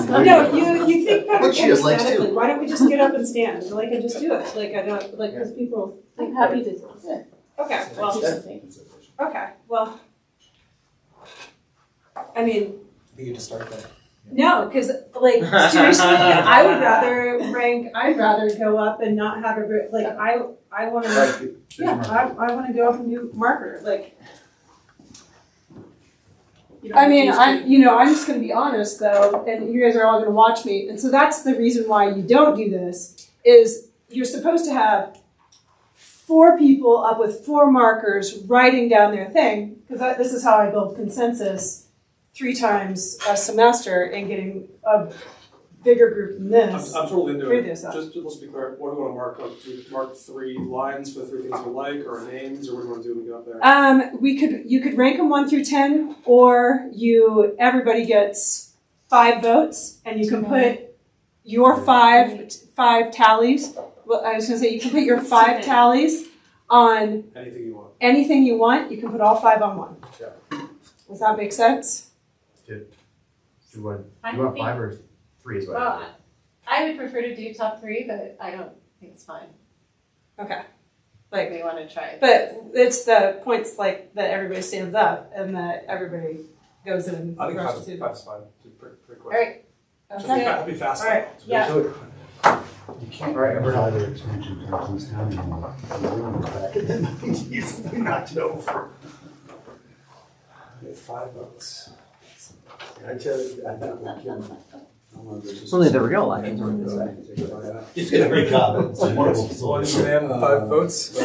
go ahead. No, you think better Look, she has legs, too. aesthetically. Why don't we just get up and stand, and just do it? Because people. I'm happy to. Okay, well, okay, well. I mean, I think you just start there. no, because seriously, I'd rather go up and not have I want to. Right, Yeah, I want to go up and do marker, I mean, I'm just going to be honest though, and you guys are all going to watch me, and so that's the reason why you don't do this, is you're supposed to have 4 people up with 4 markers writing down their thing, because this is how I build consensus 3 times a semester and getting a bigger group than this. I'm totally into Read it. this up. Just let's be clear. What do we want to mark? Do we mark 3 lines for the 3 things we like, or names, or what do you want to do when we get up there? You could rank them 1 through 10, or everybody gets 5 votes, and you can put your 5 tallies. Well, I was gonna say you can put your 5 tallies on Anything you want. anything you want. You can put all 5 on one. Yeah. Does that make sense? Do you want I 5 or 3 as well? Well, I would prefer to do top 3, but I don't think it's fine. Okay. Like we want to try it. But it's the points that everybody stands up and that everybody goes in and I think rushes through. 5 is fine. Pretty quick. All right. Just be fast. All right. Yeah. You can't advertise their expansion to East County anymore. Easily knocked it over. We have 5 votes. I tell you, I think we can. Only the real elections were this way. You did a great job. It's a wonderful One facility. man, 5 votes. 3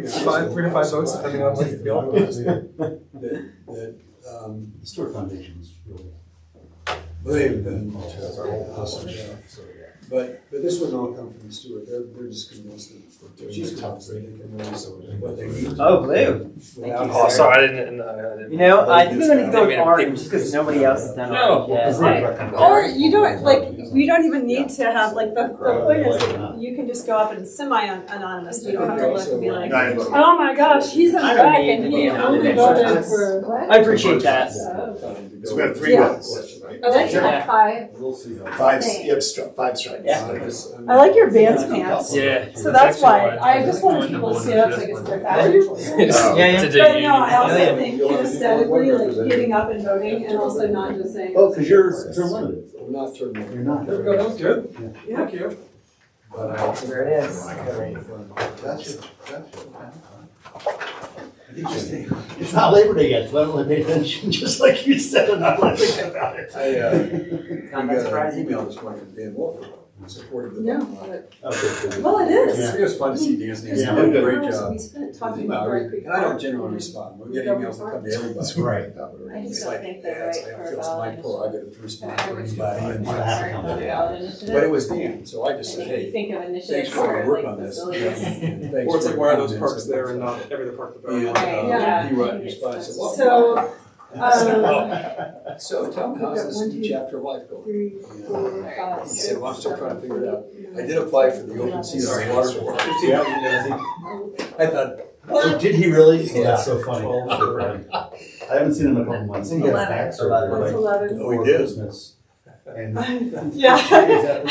to 5 votes, depending on what you feel. That Stewart Foundation is really. they've been. But this wouldn't all come from Stuart, they're just convinced that she's tough, so they can release what they need. Oh, blue. Without- Oh, sorry, I didn't. You know, I think I'm gonna go with orange just because nobody else has done orange yet. Or you don't, like, you don't even need to have, like, the point is that you can just go up and semi-anonymous, you don't have to look and be like, oh my gosh, he's in I the don't back need and to he be only anonymous. voted for. I appreciate that. So we have 3 Yeah. votes, right? Oh, that's Yeah. five. Five, you have 5 strikes. Yeah. I like your Vans pants. Yeah. So that's why, I just wanted people to see that, so I guess they're fashion. Oh. Yeah, But no, I also think aesthetically, like getting up and voting and also not just saying. Oh, because you're term limited. I'm not certain. You're not. There we go, that was good. Yeah. Thank you. But There it is. Interesting. It's not Labor Day yet, so I don't really pay attention, just like you said, and I'm not thinking about it. I Not got an surprising. email this morning from Dan Wolf, supported the. No, Okay. well, it is. It was fun to see Dan's name, he Yeah. did a great job. We spent talking No, about Bear Creek and I don't Park. generally respond, we get emails that come to everybody. Right. I just It's don't like, think they're yeah, right it's like, for I feel a it's my ballot pull, I initiative. get to respond I for wish anybody. we and- were a ballot initiative. But it was Dan, so I just I said, think you hey, think of thanks initiatives for your for work like on this. facilities. Thanks Or it's for like, why are those your parks comments. there and not every other park that And, they're Yeah. he responded, said, well, So, so tell me, how's this One, new two, chapter of life going? 3, 4, 5, He 6, said, well, I'm still trying to figure it out. 7, I did apply for the open seat on the water board. I thought, Oh, did he really? Oh, Yeah. that's so funny. I haven't seen him in a couple months. He gets back surgery What's like 11? Oh, he before did? Christmas. And Yeah,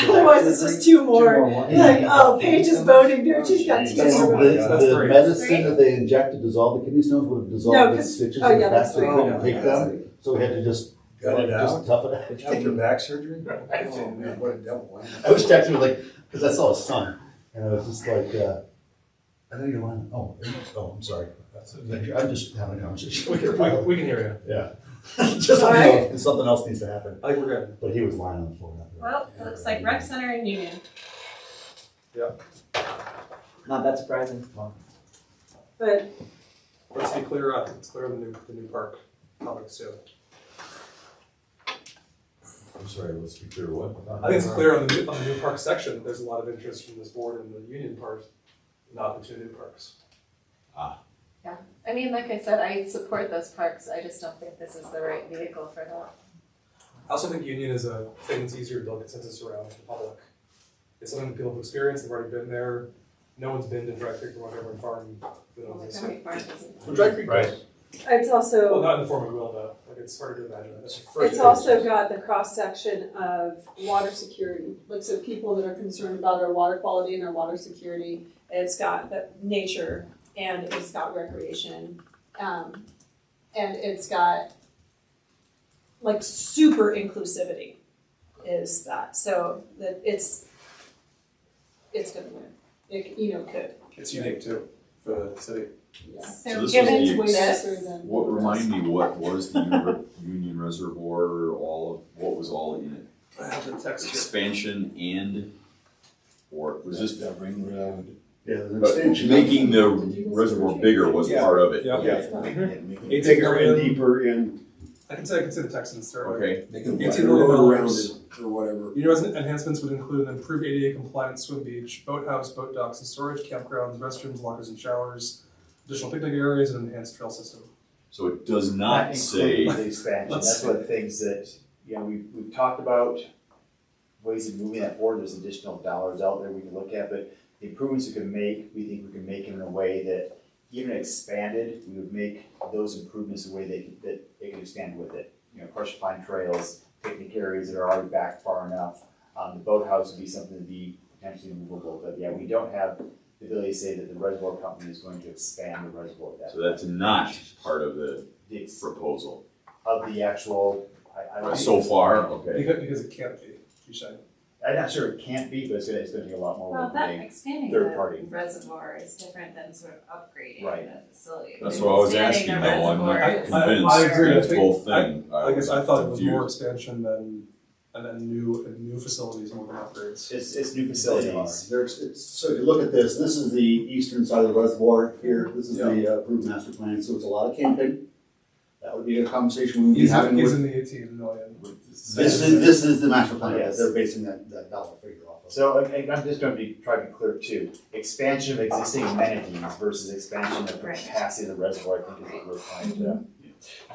otherwise it's just two more. more. You're like, oh, Paige is voting, dude, she's got two That's more great. votes. That's The great. medicine that they injected dissolved the kidney stones would have No, dissolved the 'cause- stitches oh, in yeah, the back, that's so we right. couldn't take them. So we had to just got it just out tough it out. after back surgery? Oh, man, what a devil. I was texting him like, because I saw his son, and I was just like, I know you're lying. Oh, I'm sorry. I'm just having a conversation. We can hear Yeah. Just let me know if something else needs to happen. you. I think we're good. But he was lying on the floor. Well, it looks like rec center and union. Not that surprising. But Let's be clear, it's clear on the new park topics too. I'm sorry, let's be clear, what? I think it's clear on the new park section, there's a lot of interest from this board in the union part, not the 2 new parks. I mean, like I said, I support those parks, I just don't think this is the right vehicle for that. I also think union is a thing that's easier to build consensus around for the public. It's something that people have experienced, they've already been there. No one's been to Dry Creek or whatever and farm. Well, like, how many farms is it? Well, Dry Creek does. it's Well, also, not in the form of will though, like it's harder to imagine. it's also got the cross-section of water security. Like, so people that are concerned about our water quality and our water security, it's got the nature and it's got recreation. And it's got like super inclusivity is that. So that it's gonna win. It, could. It's unique too, for the city. Yeah. So So this given was the Way this, nicer than. What, remind me, what was the Union Reservoir, what was all in it? I have the text here. Expansion and, or was this, The Ring Road. Yeah, there's an but extension. making the reservoir bigger was Yeah. part of it? Yeah. Okay. Bigger and deeper in, I can say the text in the start. Okay, Make it $18 wider. million. road around it, or whatever. Union enhancements would include an improved ADA compliant swim beach, boathouse, boat docks and storage, campgrounds, restrooms, lockers and showers, additional picnic areas, and enhanced trail system. so it does not say, The expansion, that's one of the things that, we've talked about ways of moving that forward, there's additional dollars out there we can look at, but the improvements we can make, we think we can make them in a way that even expanded, we would make those improvements a way that they can expand with it. Of course, you find trails, picnic areas that are already back far enough. The boathouse would be something to be potentially movable, but yeah, we don't have the ability to say that the reservoir company is going to expand the reservoir at that. so that's not part of the It's proposal. of the actual, I don't. So far, okay. Because it can't be, you said. I'm not sure it can't be, but it's gonna take a lot more well, work that to make. expanding third the party. reservoir is different than sort of upgrading Right. the facility. That's what I was asking, Expanding the though, I'm not reservoir is- convinced I agree. that's I think- both thing. I guess I thought it was more confused. expansion than new facilities more than upgrades. It's new facilities. So if you look at this is the eastern side of the reservoir here, this is the approved master plan, so it's a lot of camping. That would be a conversation we would be He's having in with. the 18 million. This is the master plan, yeah, they're basing that dollar figure off of. So I'm just gonna try to be clear too. Expansion of existing amenities versus expansion of the Right. capacity of the reservoir, I think is what we're trying to.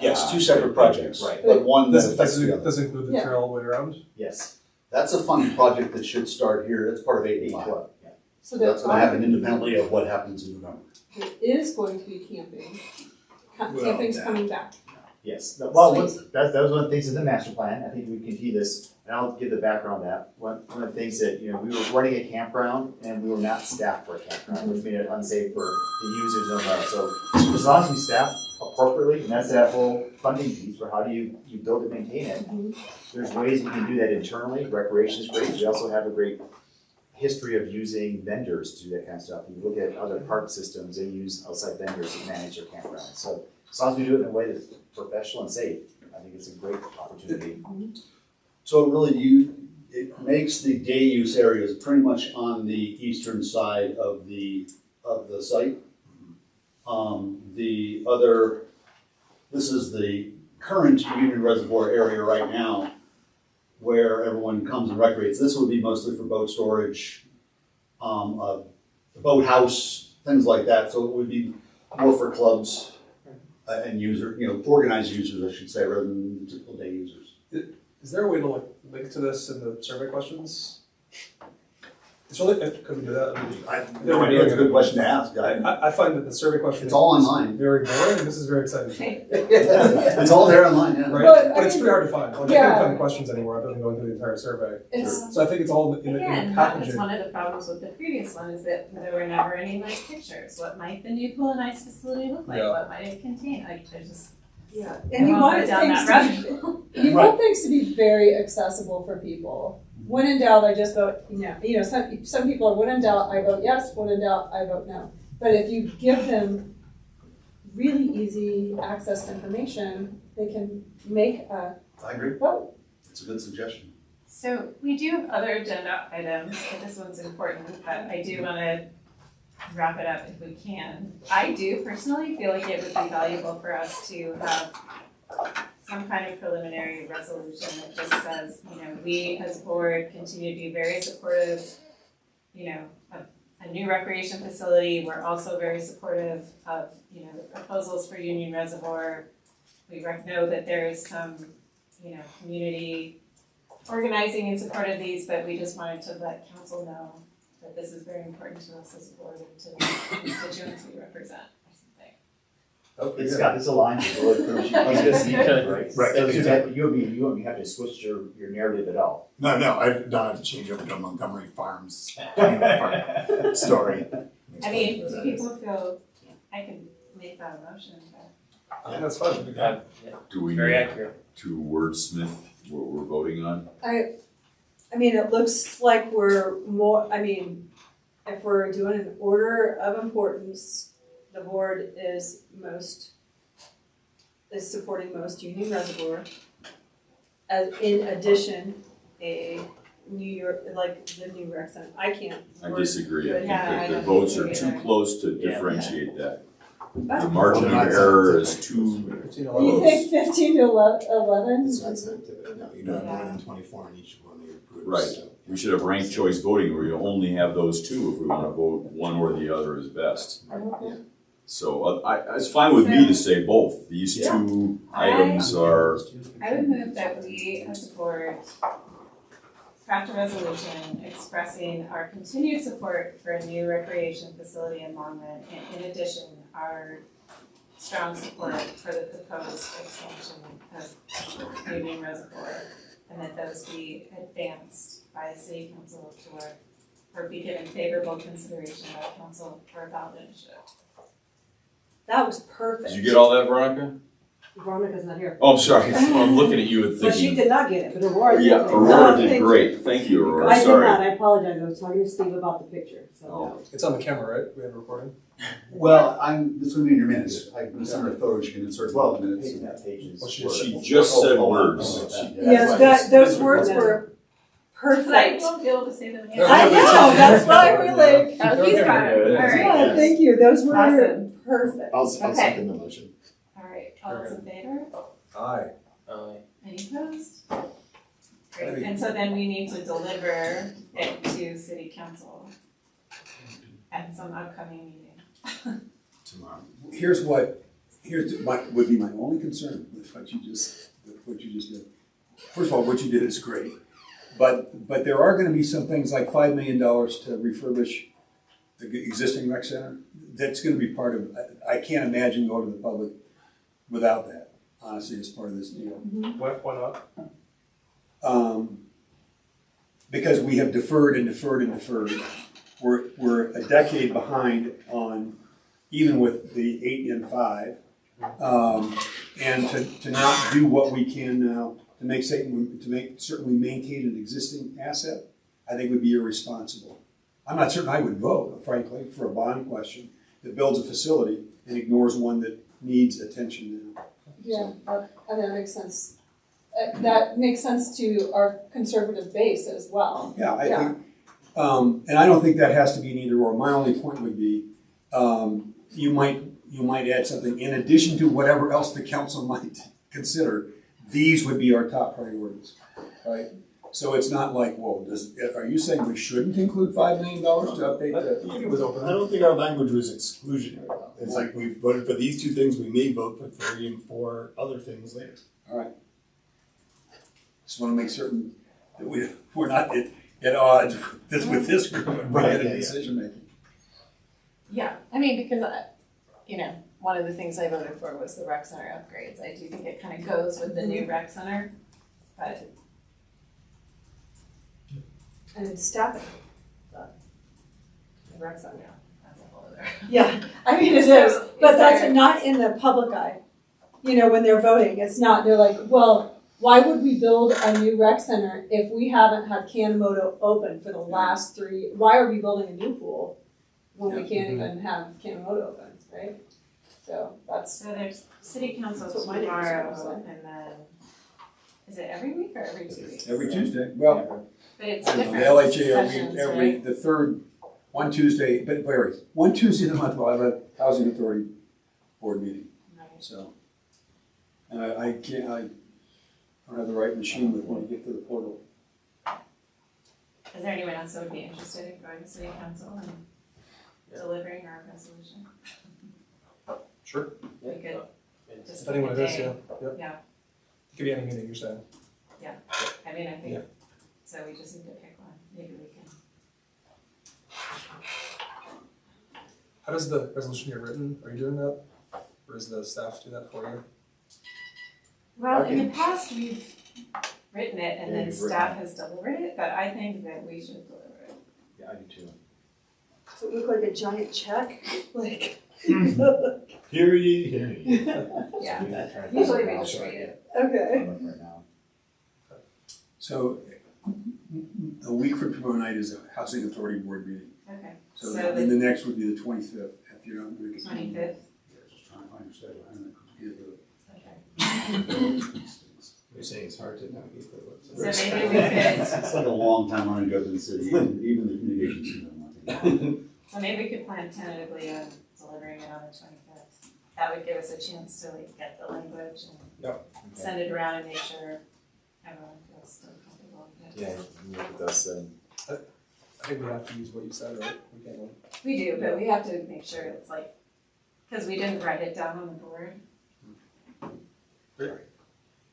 Yes, two separate projects, Right. but one that Does affects the other. does include the Yeah. trail all the way around? Yes. That's a fun project that should start here, that's part of 8-5. 8-12, yeah. So That's gonna happen independently of what happens in November. there is going to be camping. Camping's coming back. Yes, well, that was one of the things in the master plan, I think we continue this, and I'll give the background on that. One of the things that, we were running a campground and we were not staffed for a campground, which made it unsafe for the users of that. So as long as we staff appropriately, and that's that whole funding piece for how do you build and maintain it. There's ways we can do that internally, recreation is great, we also have a great history of using vendors to do that kind of stuff. You look at other park systems, they use outside vendors to manage their campgrounds. So as long as we do it in a way that's professional and safe, I think it's a great opportunity. So it makes the day use areas pretty much on the eastern side of the site. This is the current Union Reservoir area right now, where everyone comes and recreates. This would be mostly for boat storage, a boathouse, things like that. So it would be more for clubs and organized users, I should say, rather than typical day users. Is there a way to link to this in the survey questions? It's really, could we do that? I have no idea, it's a good question to ask. I find that the survey questions. It's all online. Very boring, and this is very exciting. It's all there online, yeah. Right, But, but it's I mean, pretty hard to find. Like, I yeah. couldn't find the questions anywhere other than going through the entire survey. It's, So I think it's all in the Again, that was packaging. one of the problems with the previous one, is that there were never any pictures. What might the new pool and ice facility look like? Yeah. What might it contain? There's just. yeah, I and you won't want go down things that to be, rabbit hole. you want things to be very accessible for people. When in doubt, I just vote, some people are, when in doubt, I vote yes, when in doubt, I vote no. But if you give them really easy access to information, they can make a I agree. vote. It's a good suggestion. So we do have other agenda items, but this one's important, but I do wanna wrap it up if we can. I do personally feel like it would be valuable for us to have some kind of preliminary resolution that just says, we as a board continue to be very supportive, of a new recreation facility. We're also very supportive of, the proposals for Union Reservoir. We know that there is some, community organizing in support of these, but we just wanted to let council know that this is very important to us as a board and to the constituents we represent. It's got this aligned with really pretty much, I was gonna say, right? right, So exactly. you won't have to switch your narrative at all. No, I don't have to change over to Montgomery Farms park story. I mean, do people feel, I can make that a motion, but. I think that's fun. Do we Very need accurate. to wordsmith what we're voting on? I mean, it looks like we're more, if we're doing an order of importance, the board is supporting most Union Reservoir. As in addition, a New York, like the new rec center, I can't. I disagree, I think Yeah, I that the don't votes are agree too either. close to Yeah. differentiate that. The Oh. margin of error is too, You think 15 to 11? It's not scientific, no, you don't have more than 24 in each one of your groups. Right. So. we should have ranked choice voting where you only have those two if we wanna vote one or the other is best. So it's fine with me to say both, these two items are, I would move that we as a board craft a resolution expressing our continued support for a new recreation facility in Longman, and in addition, our strong support for the proposed expansion of Union Reservoir, and that those be advanced by the city council or be given favorable consideration by council for a ballot initiative. That was perfect. did you get all that, Veronica? Veronica's not here. Oh, I'm sorry, I'm looking at you and So she thinking, did not get it, but Aurora did. yeah, get it. Aurora No, did thank great, thank you, Aurora, I did sorry. not, I apologize, I was talking to Steve about the picture, so. Oh. It's on the camera, right? We have a recording. Well, this would be in your minutes. I can send her a photo, she can insert Well, the minutes. page that page is. Well, She just said words. Yes, those words were perfect. I won't be able to say them again. I know, that's why we like. Oh, he's got it, alright. Yeah, thank you, those were Awesome. perfect. I'll Okay. second the motion. Alright, all those in favor? Aye. Any opposed? I Right, and so then we need to deliver it to city council at some upcoming meeting. Tomorrow. Here's would be my only concern with what you just did. First of all, what you did is great, but there are gonna be some things like $5 million to refurbish the existing rec center. That's gonna be part of, I can't imagine going to the public without that, honestly, as part of this deal. Why not? Because we have deferred and deferred and deferred. We're a decade behind on, even with the 8 and 5. And to not do what we can now to make certainly maintain an existing asset, I think would be irresponsible. I'm not certain I would vote, frankly, for a bond question that builds a facility and ignores one that needs attention now. Yeah, and that makes sense. That makes sense to our conservative base as well. Yeah, I think, and I don't think that has to be an either or. My only point would be, you might add something in addition to whatever else the council might consider. These would be our top priorities, right? So it's not like, whoa, are you saying we shouldn't include $5 million to update the? It was open. I don't think our language was exclusionary though. It's like we voted for these 2 things, we may vote for 3 and 4 other things later. All right. Just want to make certain that we're not at odds with this group when we're in decision making. Yeah, I mean, because, one of the things I voted for was the rec center upgrades. I do think it kind of goes with the new rec center, but. And it's staffing. The rec center, that's a whole other. Yeah, I mean, it is, but that's not in the public eye. When they're voting, it's not, they're like, well, why would we build a new rec center if we haven't had Kanemoto open for the last 3, why are we building a new pool when we can't even have Kanemoto open, right? So So there's city council That's what my neighbors tomorrow, are and then, is it every week or every 2 weeks? Every Tuesday. Well, But it's I don't know, different the LHA sessions, right? the third, one Tuesday, but it varies. One Tuesday in the month, we'll have a housing authority board meeting, Right. so. And I don't have the right machine with when you get to the portal. Is there anyone else that would be interested in going to city council and delivering our resolution? Sure. We could just If pick anyone a it is, day. yeah. Yeah, It could be any meeting you're saying. I mean, I think, Yeah. so we just need to pick one, maybe we can. How does the resolution get written? Are you doing that? Or does the staff do that for you? Well, in the past, we've written it and Yeah, then you've written staff has delivered it, but I think that we should deliver it. Yeah, I do too. does it look like a giant check? Like, Hear ye, hear ye. Yeah, usually we just read it. okay. Right now. So a week from tomorrow night is a housing authority board meeting. Okay, So So then the next would be the 25th, if you're not doing it. 25th, Just trying to find your schedule, I haven't okay. You're saying it's hard to navigate the So website. maybe we could, It's like a long time running job in the city, even the communications team. so maybe we could plan tentatively on delivering it on the 25th. That would give us a chance to get the language and send it around and make sure everyone feels still comfortable with it. Yeah, look at us and. I think we have to use what you said, right? We can't. We do, but we have to make sure it's because we didn't write it down on the board.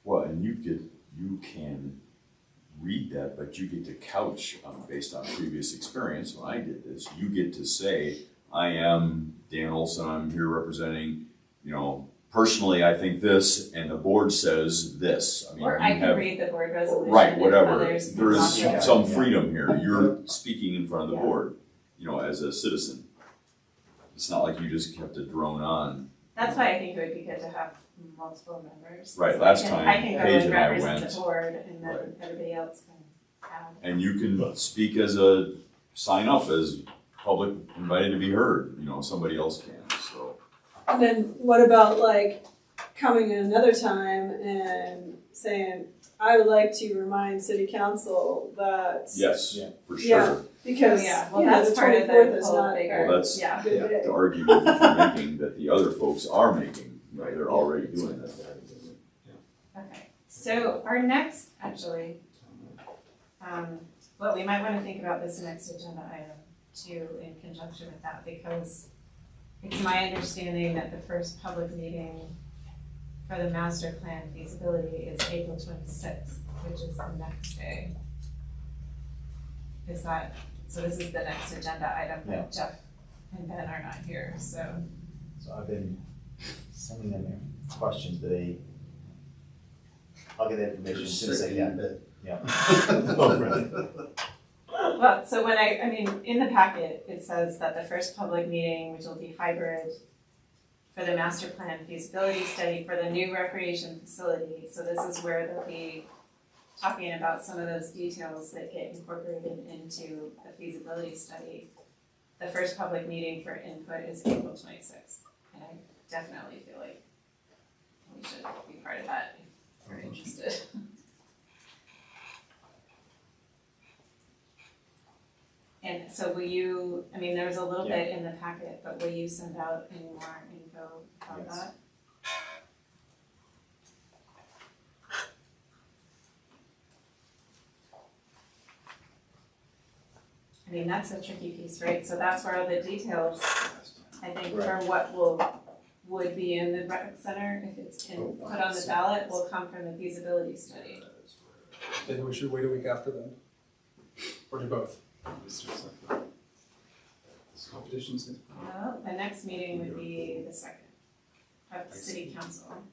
Well, and you can read that, but you get to couch based on previous experience. When I did this, you get to say, I am Dan Olson, I'm here representing, personally, I think this, and the board says this. I mean, Or you I can have- read the board resolution. Right, and whatever. others There is can copy it. some freedom here. You're speaking in front of the Yeah. board, as a citizen. It's not like you just kept it drone on. That's why I think it would be good to have multiple members. Right, So last I time can go Paige and and I represent went. the board and then Right. everybody else can have. And you can speak sign up as public invited to be heard, somebody else can, so. And then what about coming in another time and saying, I would like to remind city council that. Yes, for Yeah. sure. Because, Yeah, well, that's the part of 24th the is whole not bigger, Well, that's- yeah. a good day. The argument that you're making that the other folks are making, they're already doing that. Okay, so our next, actually, But we might wanna think about this next agenda item too, in conjunction with that, because it's my understanding that the first public meeting for the master plan feasibility is April 26th, which is the next day. Is that, so this is the next agenda item, Yeah. but Jeff and Ben are not here, so. So I've been sending them questions, but I'll get that information as soon as I can. Yeah. Oh, really? Well, so when I mean, in the packet, it says that the first public meeting, which will be hybrid for the master plan feasibility study for the new recreation facility. So this is where they'll be talking about some of those details that get incorporated into the feasibility study. The first public meeting for input is April 26th, and I definitely feel like we should be part of that if we're interested. And so will you, I mean, there was a little bit in the packet, but will you send out any more info about Yes. that? I mean, that's a tricky piece, right? So that's where all the details, I think, for what would be in the rec center, if it's put on the ballot, will come from the feasibility study. Maybe we should wait a week after then. Or do both. Competitions. Well, the next meeting would be the second of the city council.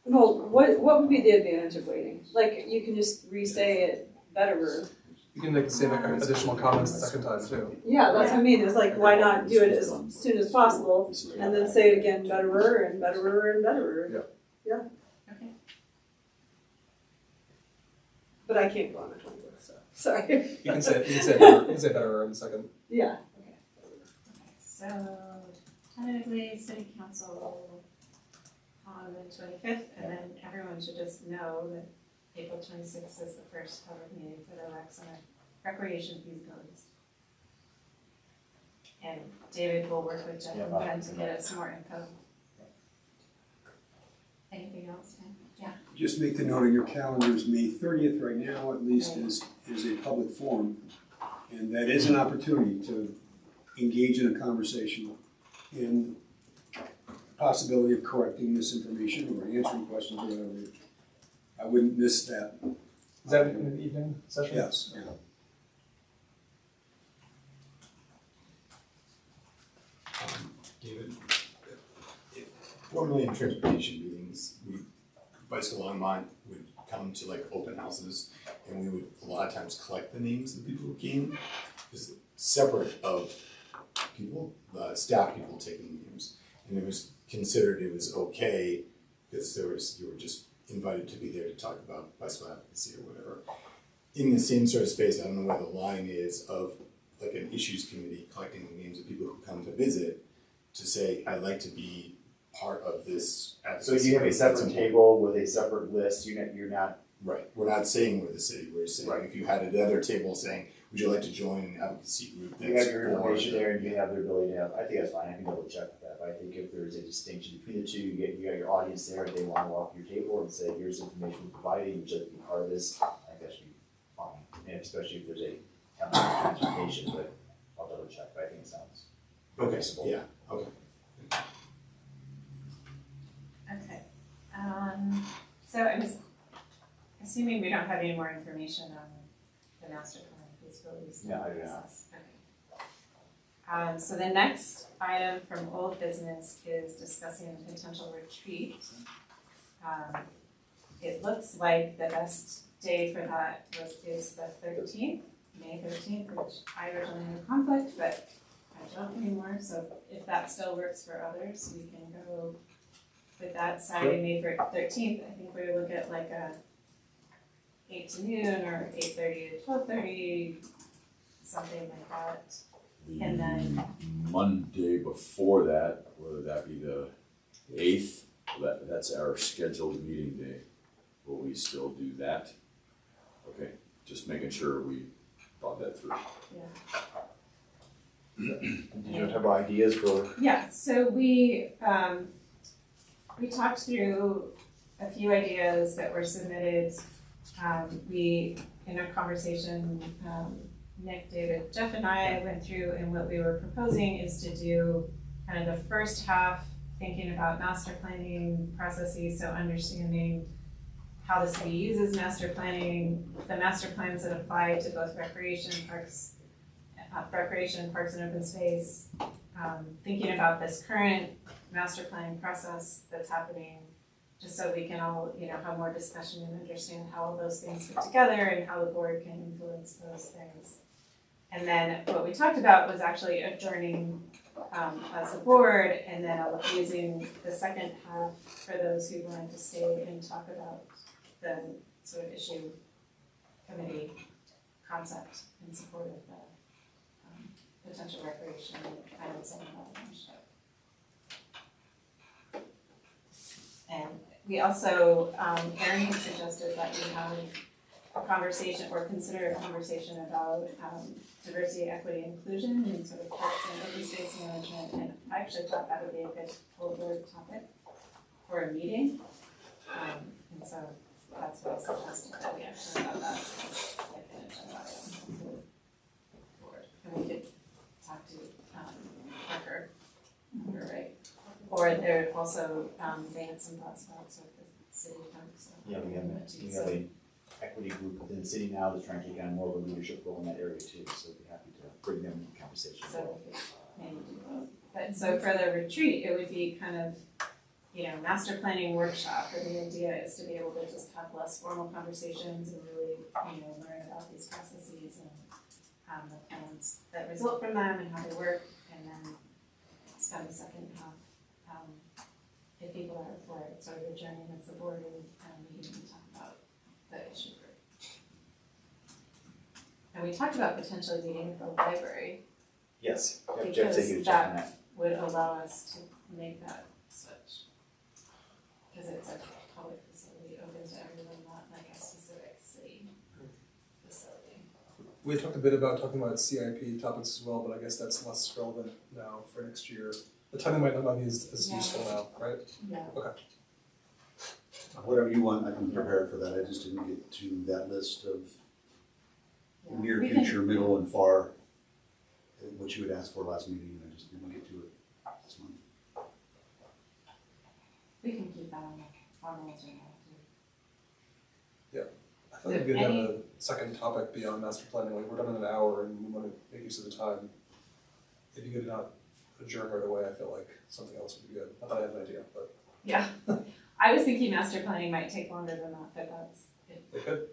Well, what would be the advantage of waiting? Like, you can just re-say it better. You can make the same additional comments the second time too. Yeah, that's what I mean, it's like, why not do it as soon as possible, and then say it again betterer and betterer and betterer. Yeah. Okay. But I can't go on the 24th, so, sorry. You can say better in a second. Yeah. Okay, so tentatively, city council on the 25th, and then everyone should just know that April 26th is the first public meeting for the rec center recreation feasibilities. And David will work with Jeff and Ben to get us more info. Anything else, Ben? Yeah. Just make the note on your calendars, May 30th right now at least is a public forum. And that is an opportunity to engage in a conversation and possibility of correcting misinformation or answering questions or whatever. I wouldn't miss that. Is that in the evening session? Yes. Yeah. David, formerly in transportation meetings, Bicycle Online would come to like open houses, and we would a lot of times collect the names of the people who came, just separate of people, staff people taking names, and it was considered it was okay because you were just invited to be there to talk about bicycle advocacy or whatever. In the same sort of space, I don't know where the line is of like an issues committee collecting the names of people who come to visit to say, I'd like to be part of this So advocacy. you have a separate table with a separate list, you're not. Right, we're not saying we're the city, we're saying Right. if you had another table saying, would you like to join an advocacy group that's You have your for information there and you have the ability to have, I think that's fine, I can double check with that, but I think if there's a distinction between the two, you got your audience there and they want to walk your table and say, here's information we're providing, would you like to be part of this? I think that should be fine, and especially if there's a transportation, but I'll double check, but I think it sounds permissible. Yeah, okay. Okay. So I'm just assuming we don't have any more information on the master plan feasibility study No, I do not. process. Okay. So the next item from old business is discussing a potential retreat. It looks like the best day for that is the 13th, May 13th, which I originally had a conflict, but I don't anymore. So if that still works for others, we can go with that Saturday, May 13th. I think we would look at like a 8 to noon or 8:30 to 12:30, something like that. And then Monday before that, whether that be the 8th, that's our scheduled meeting day. Will we still do that? Okay, just making sure we thought that through. Did you have ideas for? yeah, so we talked through a few ideas that were submitted. We, in a conversation, Nick, David, Jeff and I went through, and what we were proposing is to do kind of the first half thinking about master planning processes, so understanding how the city uses master planning, the master plans that apply to both recreation, parks and open space, thinking about this current master planning process that's happening, just so we can all, have more discussion and understand how all those things fit together and how the board can influence those things. And then what we talked about was actually adjourning as a board, and then using the second half for those who wanted to stay and talk about the sort of issue committee concept in support of the potential recreation and some ownership. And we also, Erin had suggested that we have a conversation or consider a conversation about diversity, equity, inclusion in sort of parks and open space management. And I actually thought that would be a good full board topic for a meeting. And so that's what I suggested, that we actually have that as like an agenda item for the board. And we could talk to Parker, right? Or they're also, they had some thoughts about sort of the city parks. Yeah, we have an equity group within the city now that's trying to take on more of a leadership role in that area too, so we'd be happy to bring them into the conversation. So we could maybe do both. But so for the retreat, it would be kind of, master planning workshop, and the idea is to be able to just have less formal conversations and really, learn about these processes and the plans that result from them and how they work, and then spend the second half, if people are for it, sort of adjourning as the board and meeting to talk about the issue group. And we talked about potentially meeting at the library. Yes, Because Jeff said he was checking that. would allow us to make that switch. Because it's a public facility open to everyone, not like a specific city facility. We talked a bit about talking about CIP topics as well, but I guess that's less relevant now for next year. The timing might not be as useful now, right? Yeah. Okay. Whatever you want, I can prepare for that. I just didn't get to that list of Yeah. near We can- future, middle, and far, what you had asked for last meeting, and I just didn't get to it this month. We can keep that on the formal agenda too. I thought it'd be good to have a second topic beyond master planning. Like, we're done in an hour and we want to make use of the time. It'd be good to not adjourn right away. I feel like something else would be good. I thought I had an idea, but Yeah. I was thinking master planning might take longer than that, but that's it. it could.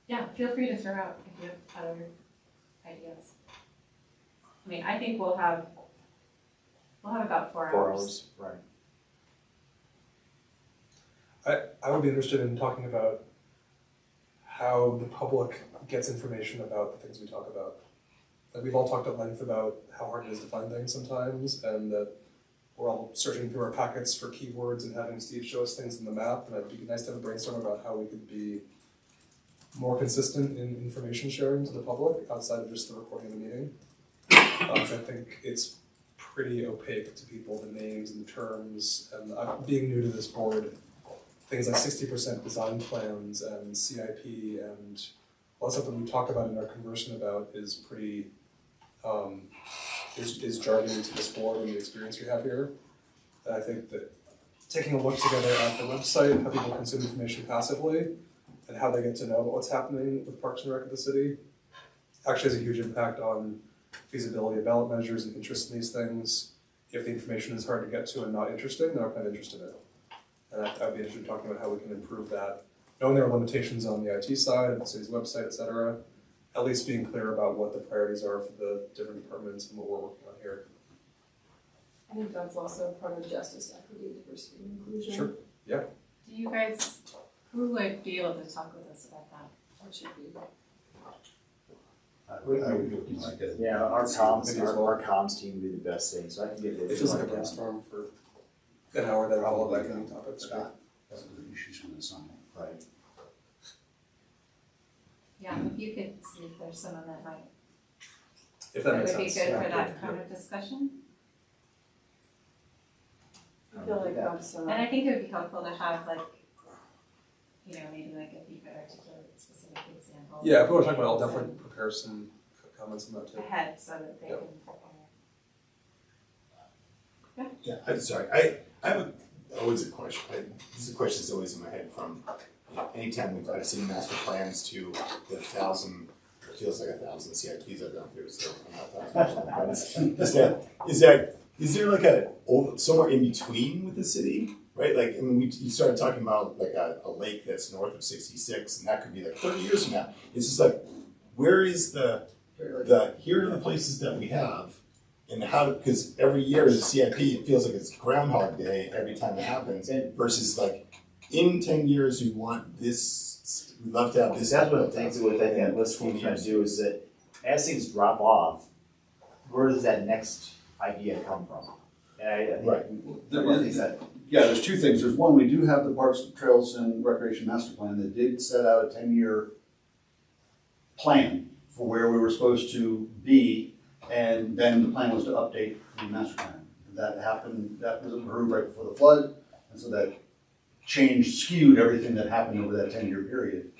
Yeah, feel free to throw out if you have other ideas. I mean, I think we'll have about 4 hours. 4 hours, right. I would be interested in talking about how the public gets information about the things we talk about. Like, we've all talked at length about how hard it is to find things sometimes, and that we're all searching through our packets for keywords and having Steve show us things in the map, and it'd be nice to have a brainstorm about how we could be more consistent in information sharing to the public outside of just the recording of the meeting. I think it's pretty opaque to people, the names and the terms, and being new to this board, things like 60% design plans and CIP and all that stuff that we talk about in our conversion about is pretty, is jargon to this board and the experience we have here. And I think that taking a look together at the website, how people consume information passively, and how they get to know what's happening with Parks and Rec at the city, actually has a huge impact on feasibility of ballot measures and interest in these things. If the information is hard to get to and not interesting, they're not interested in it. And I'd be interested in talking about how we can improve that, knowing there are limitations on the IT side of the city's website, et cetera, at least being clear about what the priorities are for the different departments and what we're working on here. I think that's also part of justice, equity, diversity, and inclusion. Sure. Yeah. Do you guys, who would be able to talk with us about that? Or should we? I would like it. Yeah, our comms team would be the best thing, so I can get it. It's just like a brainstorm for an hour that all of that kind of topics. Scott, that's the issues from the summit. Right. Yeah, if you could see if there's someone that might, If that makes would be sense. good Yeah. for that kind of discussion. feel like that's, And I think it would be helpful to have like, you know, maybe like if you could articulate specific examples. Yeah, if we want to talk about it, I'll definitely prepare some comments on that too. Ahead so that they Yep. can prepare. Yeah, I'm sorry, I have always a question, this is a question that's always in my head from, you know, anytime we've got city master plans to the 1,000, it feels like 1,000 CIPs I've gone through, so I'm not 1,000. Is there like somewhere in between with the city, right? Like, I mean, you started talking about like a lake that's north of 66, and that could be like 30 years from now. It's just like, where is here are the places that we have, and how, because every year as a CIP, it feels like it's Groundhog Day every time it happens, versus like, in 10 years, we want this, we'd love to have this. That's one of the things that I think let's trying to do is that as things drop off, where does that next idea come from? And I think Right. one of the things that Yeah, there's two things. There's one, we do have the Parks, Trails, and Recreation Master Plan that did set out a 10-year plan for where we were supposed to be, and then the plan was to update the master plan. That happened, that was approved right before the flood, and so that skewed everything that happened over that 10-year period.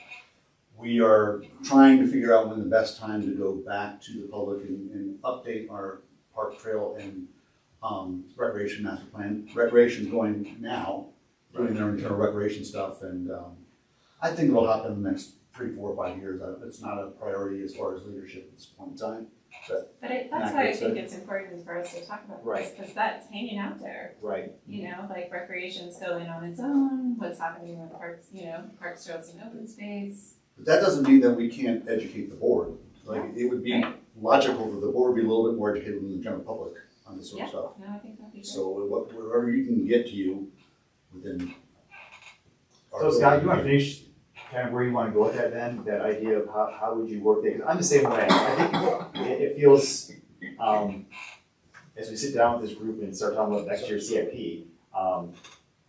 We are trying to figure out when the best time to go back to the public and update our park, trail, and recreation master plan. Recreation's going now, doing their internal recreation stuff, and I think it'll happen in the next 3, 4, 5 years. It's not a priority as far as leadership at this point in time. That's why I think it's important for us to talk about this, because that's hanging out there. right. You know, like recreation's going on its own, what's happening with parks, you know, parks, trails, and open space. But that doesn't mean that we can't educate the board. Like, it would be logical for the board to be a little bit more educated than the general public on this sort of stuff. No, I think that'd be great. So wherever you can get to you within. So Scott, you want to finish kind of where you want to go with that then? That idea of how would you work there? 'Cause I'm the same way. I think it feels, as we sit down with this group and start talking about next year's CIP,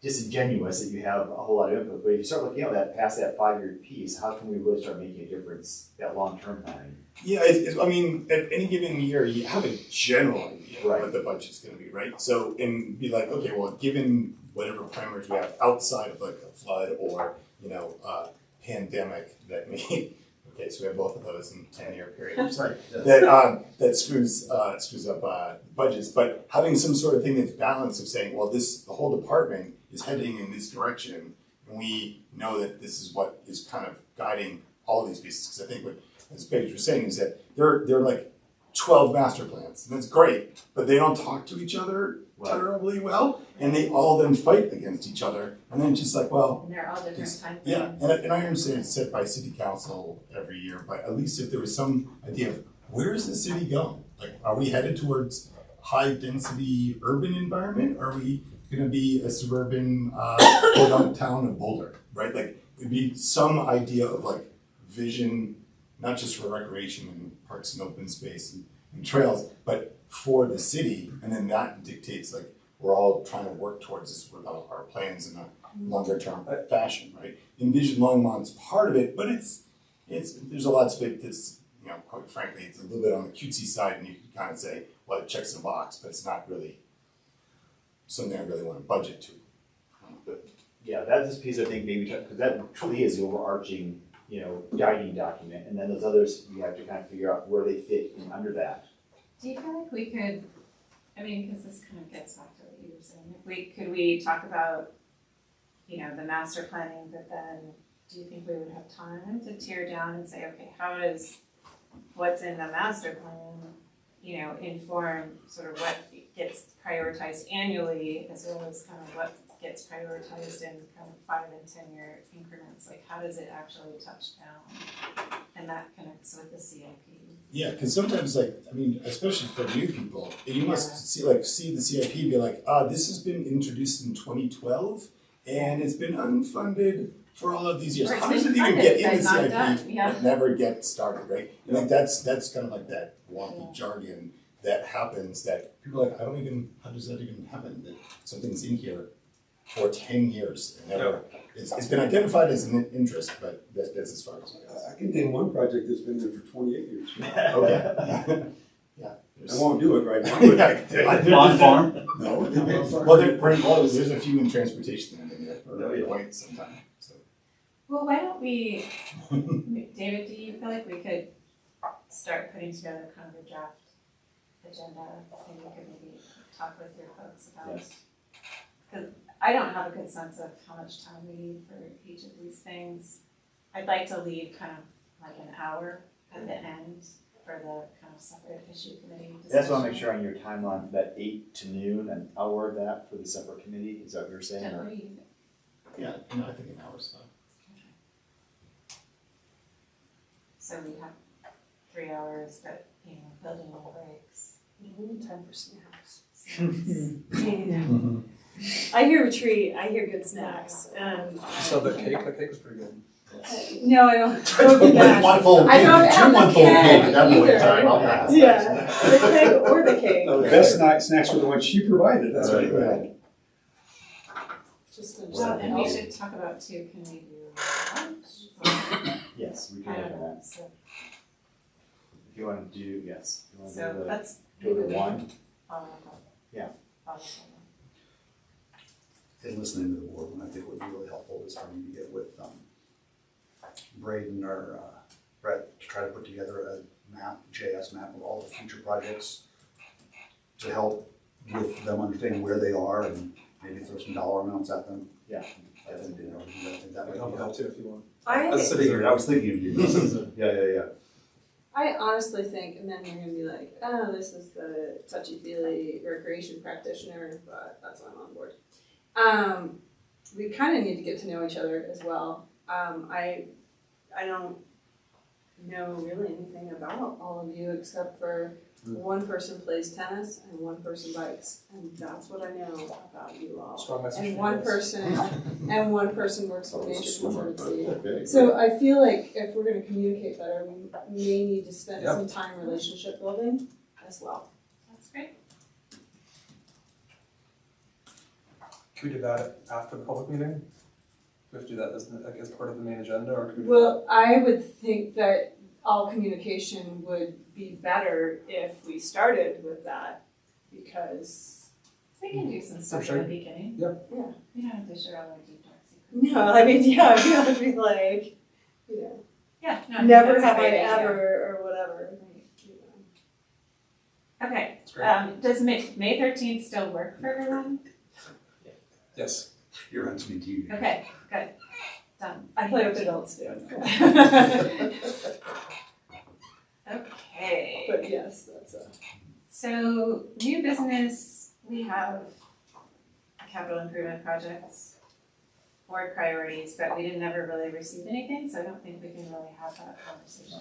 disingenuous that you have a whole lot of input. But if you start looking at that past that 5-year piece, how can we really start making a difference, that long-term planning? Yeah, I mean, at any given year, you have a general idea of what the budget's gonna be, right? So, and be like, okay, well, given whatever parameters we have outside of like a flood or, you know, pandemic that may, okay, so we have both of those in 10-year periods. That screws up budgets, but having some sort of thing that's balanced of saying, well, the whole department is heading in this direction, and we know that this is what is kind of guiding all these pieces. Because I think what, as Paige was saying, is that there are like 12 master plans, and that's great, but they don't talk to each other terribly well, and they all then fight against each other, and then just like, well, And they're all different times. yeah, and I understand it's set by city council every year, but at least if there was some idea of where is the city going? Like, are we headed towards high density urban environment? Are we gonna be a suburban town of Boulder, right? Like, it'd be some idea of like vision, not just for recreation and parks and open space and trails, but for the city, and then that dictates like we're all trying to work towards this with our plans in a longer term fashion, right? Envision Longmont's part of it, but it's there's a lot of it that's, you know, quite frankly, it's a little bit on the cutesy side, and you can kind of say, well, it checks the box, but it's not really something I really want to budget to. But yeah, that's this piece I think maybe, because that truly is the overarching, you know, guiding document, and then those others, you have to kind of figure out where they fit in under that. Do you feel like we could, I mean, because this kind of gets back to what you were saying, could we talk about, you know, the master planning, but then do you think we would have time to tear down and say, okay, how does what's in the master plan, you know, inform sort of what gets prioritized annually, as well as kind of what gets prioritized in kind of 5 and 10 year increments? Like, how does it actually touch down? And that connects with the CIP. Yeah, because sometimes, like, I mean, especially for new people, you must see the CIP and be like, this has been introduced in 2012, and it's been unfunded for all of these years. How does it even get in the CIP but never get started, right? And like that's kind of like that wonky jargon that happens that people are like, how does that even happen? That something's in here for 10 years and never, it's been identified as an interest, but that's as far as it goes. I can name one project that's been there for 28 years. Okay. Yeah. I won't do it right now. On farm? No, Well, they're pretty close. There's a few in transportation that are there for quite some time. So. Well, why don't we, David, do you feel like we could start putting together kind of a draft agenda and you could maybe talk with your folks about? Because I don't have a good sense of how much time we need for each of these things. I'd like to leave kind of like an hour at the end for the kind of separate issue committee discussion. That's why I make sure on your timeline for that 8 to noon, an hour of that for the separate committee, is that what you're saying? Jen, or- what do you think? Yeah, no, I think an hour's fine. So we have 3 hours, but, you know, building in breaks. Time for snacks. Mm-hmm. I hear retreat, I hear good snacks, So the cake was pretty good. no, I don't do that. One full I cake, don't have 2 the 1 full cake keg at that point in either. time, I'll pass. Yeah, the keg or the cake. The best snacks were the ones she provided, that's Right, right. right. Just Well, and we should talk about too, can we do lunch? Yes, we can I look don't at know, that. so, If you want to do, yes. If you want to so do the, let's. go to 1. Yeah. And listening to the board, and I think what would be really helpful is for me to get with Braden or Brett to try to put together a map, JS map of all the future projects to help with them understanding where they are and maybe throw some dollar amounts at them. Yeah. I think, you know, I think that I might can help be out helpful. too if you want. I I was thinking of you. Yeah. I honestly think, and then you're gonna be like, oh, this is the touchy-feely recreation practitioner, but that's why I'm on board. We kind of need to get to know each other as well. I don't know really anything about all of you except for one person plays tennis and one person bikes, and that's what I know about you all. Strong message. And for one you guys. person works for Nature Conservancy. Okay. So I feel like if we're gonna communicate better, we may need to spend Yep. some time relationship building as well. That's great. Can we do that after the public meeting? We have to do that as part of the main agenda, or could we do Well, I would think that all communication would be better if we started with that, because, We can do some stuff sure. at the beginning. Yeah. Yeah. We don't have to share all our deep dark secrets. no, I mean, yeah, we would be like, you know, Yeah, no, I think never that's a have I great idea. ever, or whatever. You know. Okay, That's great. does May 13th still work for everyone? Yes. You're on screen TV. Okay, good, done. I play with adults too. Okay. But yes, that's So, new business, we have capital improvement projects, board priorities, but we didn't ever really receive anything, so I don't think we can really have that conversation.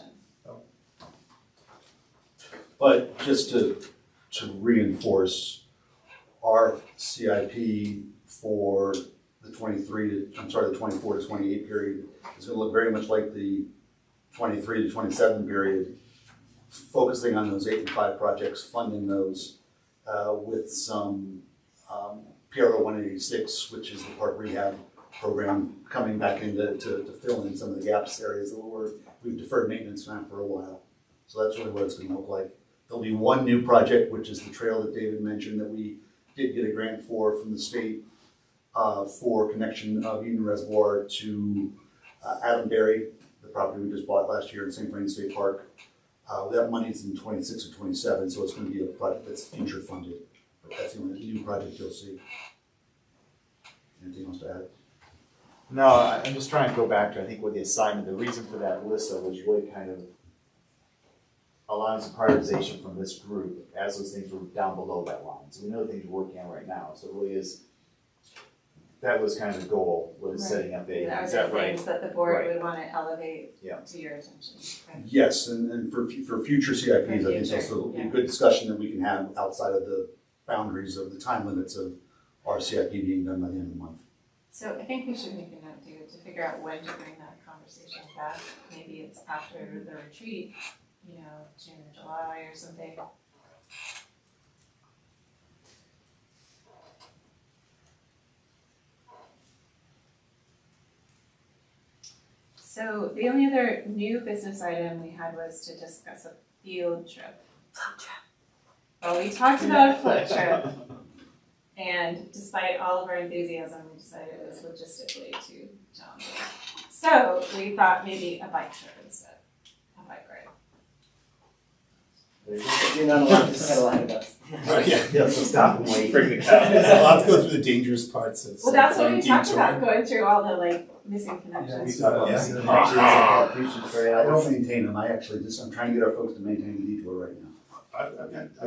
But just to reinforce, our CIP for the 24 to 28 period is gonna look very much like the 23 to 27 period, focusing on those 8 and 5 projects, funding those with some PRO 186, which is the park rehab program, coming back in to fill in some of the gaps areas that we've deferred maintenance on for a while. So that's really what it's gonna look like. There'll be one new project, which is the trail that David mentioned that we did get a grant for from the state for connection of Union Reservoir to Adamberry, the property we just bought last year in St. Vrain State Park. That money's in 26 or 27, so it's gonna be a project that's future funded. But that's the only new project you'll see. Anything else to add? No, I'm just trying to go back to, I think, what the assignment, the reason for that list though was really kind of allowing some prioritization from this group as those things were down below that line. So we know the things we're working on right now, so it really is, that was kind of the goal, was Right. setting up a, That is are that right? things that the board Right. would wanna elevate Yeah. to your attention, right? Yes, and for future CIPs, I think it's future, also a yeah. good discussion that we can have outside of the boundaries of the time limits of our CIP being done by the end of the month. So I think we should make a note, David, to figure out when to bring that conversation back. Maybe it's after the retreat, you know, June or July or something. So the only other new business item we had was to discuss a field trip. Well, we talked about a float trip, and despite all of our enthusiasm, we decided it was logistically too challenging. So we thought maybe a bike trip instead, a bike ride. You're not allowed to settle ahead of us. Right, yeah. Yeah, so stop and wait. Bring the cow. There's a lot to go through the dangerous parts of. Well, that's what we Detour. talked about, going through all the like missing we connections. talked about Yeah. this. I don't maintain them, I'm trying to get our folks to maintain the detour right now. I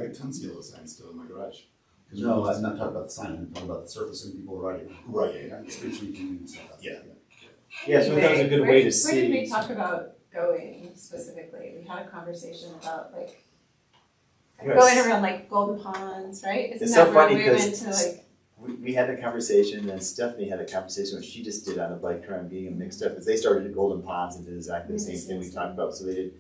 got tons of yellow signs still in my garage. No, I'm not talking about the sign, I'm talking about the surfacing people riding. Right, yeah, yeah. Street sweeping and stuff. Yeah. Yeah, so that was a good way to Where did we see. talk about going specifically? We had a conversation about like Yes. going around like Golden Ponds, right? Isn't It's that so where funny we went 'cause to like? We had the conversation, and then Stephanie had a conversation, which she just did on the bike tram being mixed up, because they started at Golden Ponds and did exactly the same thing we talked about, so they did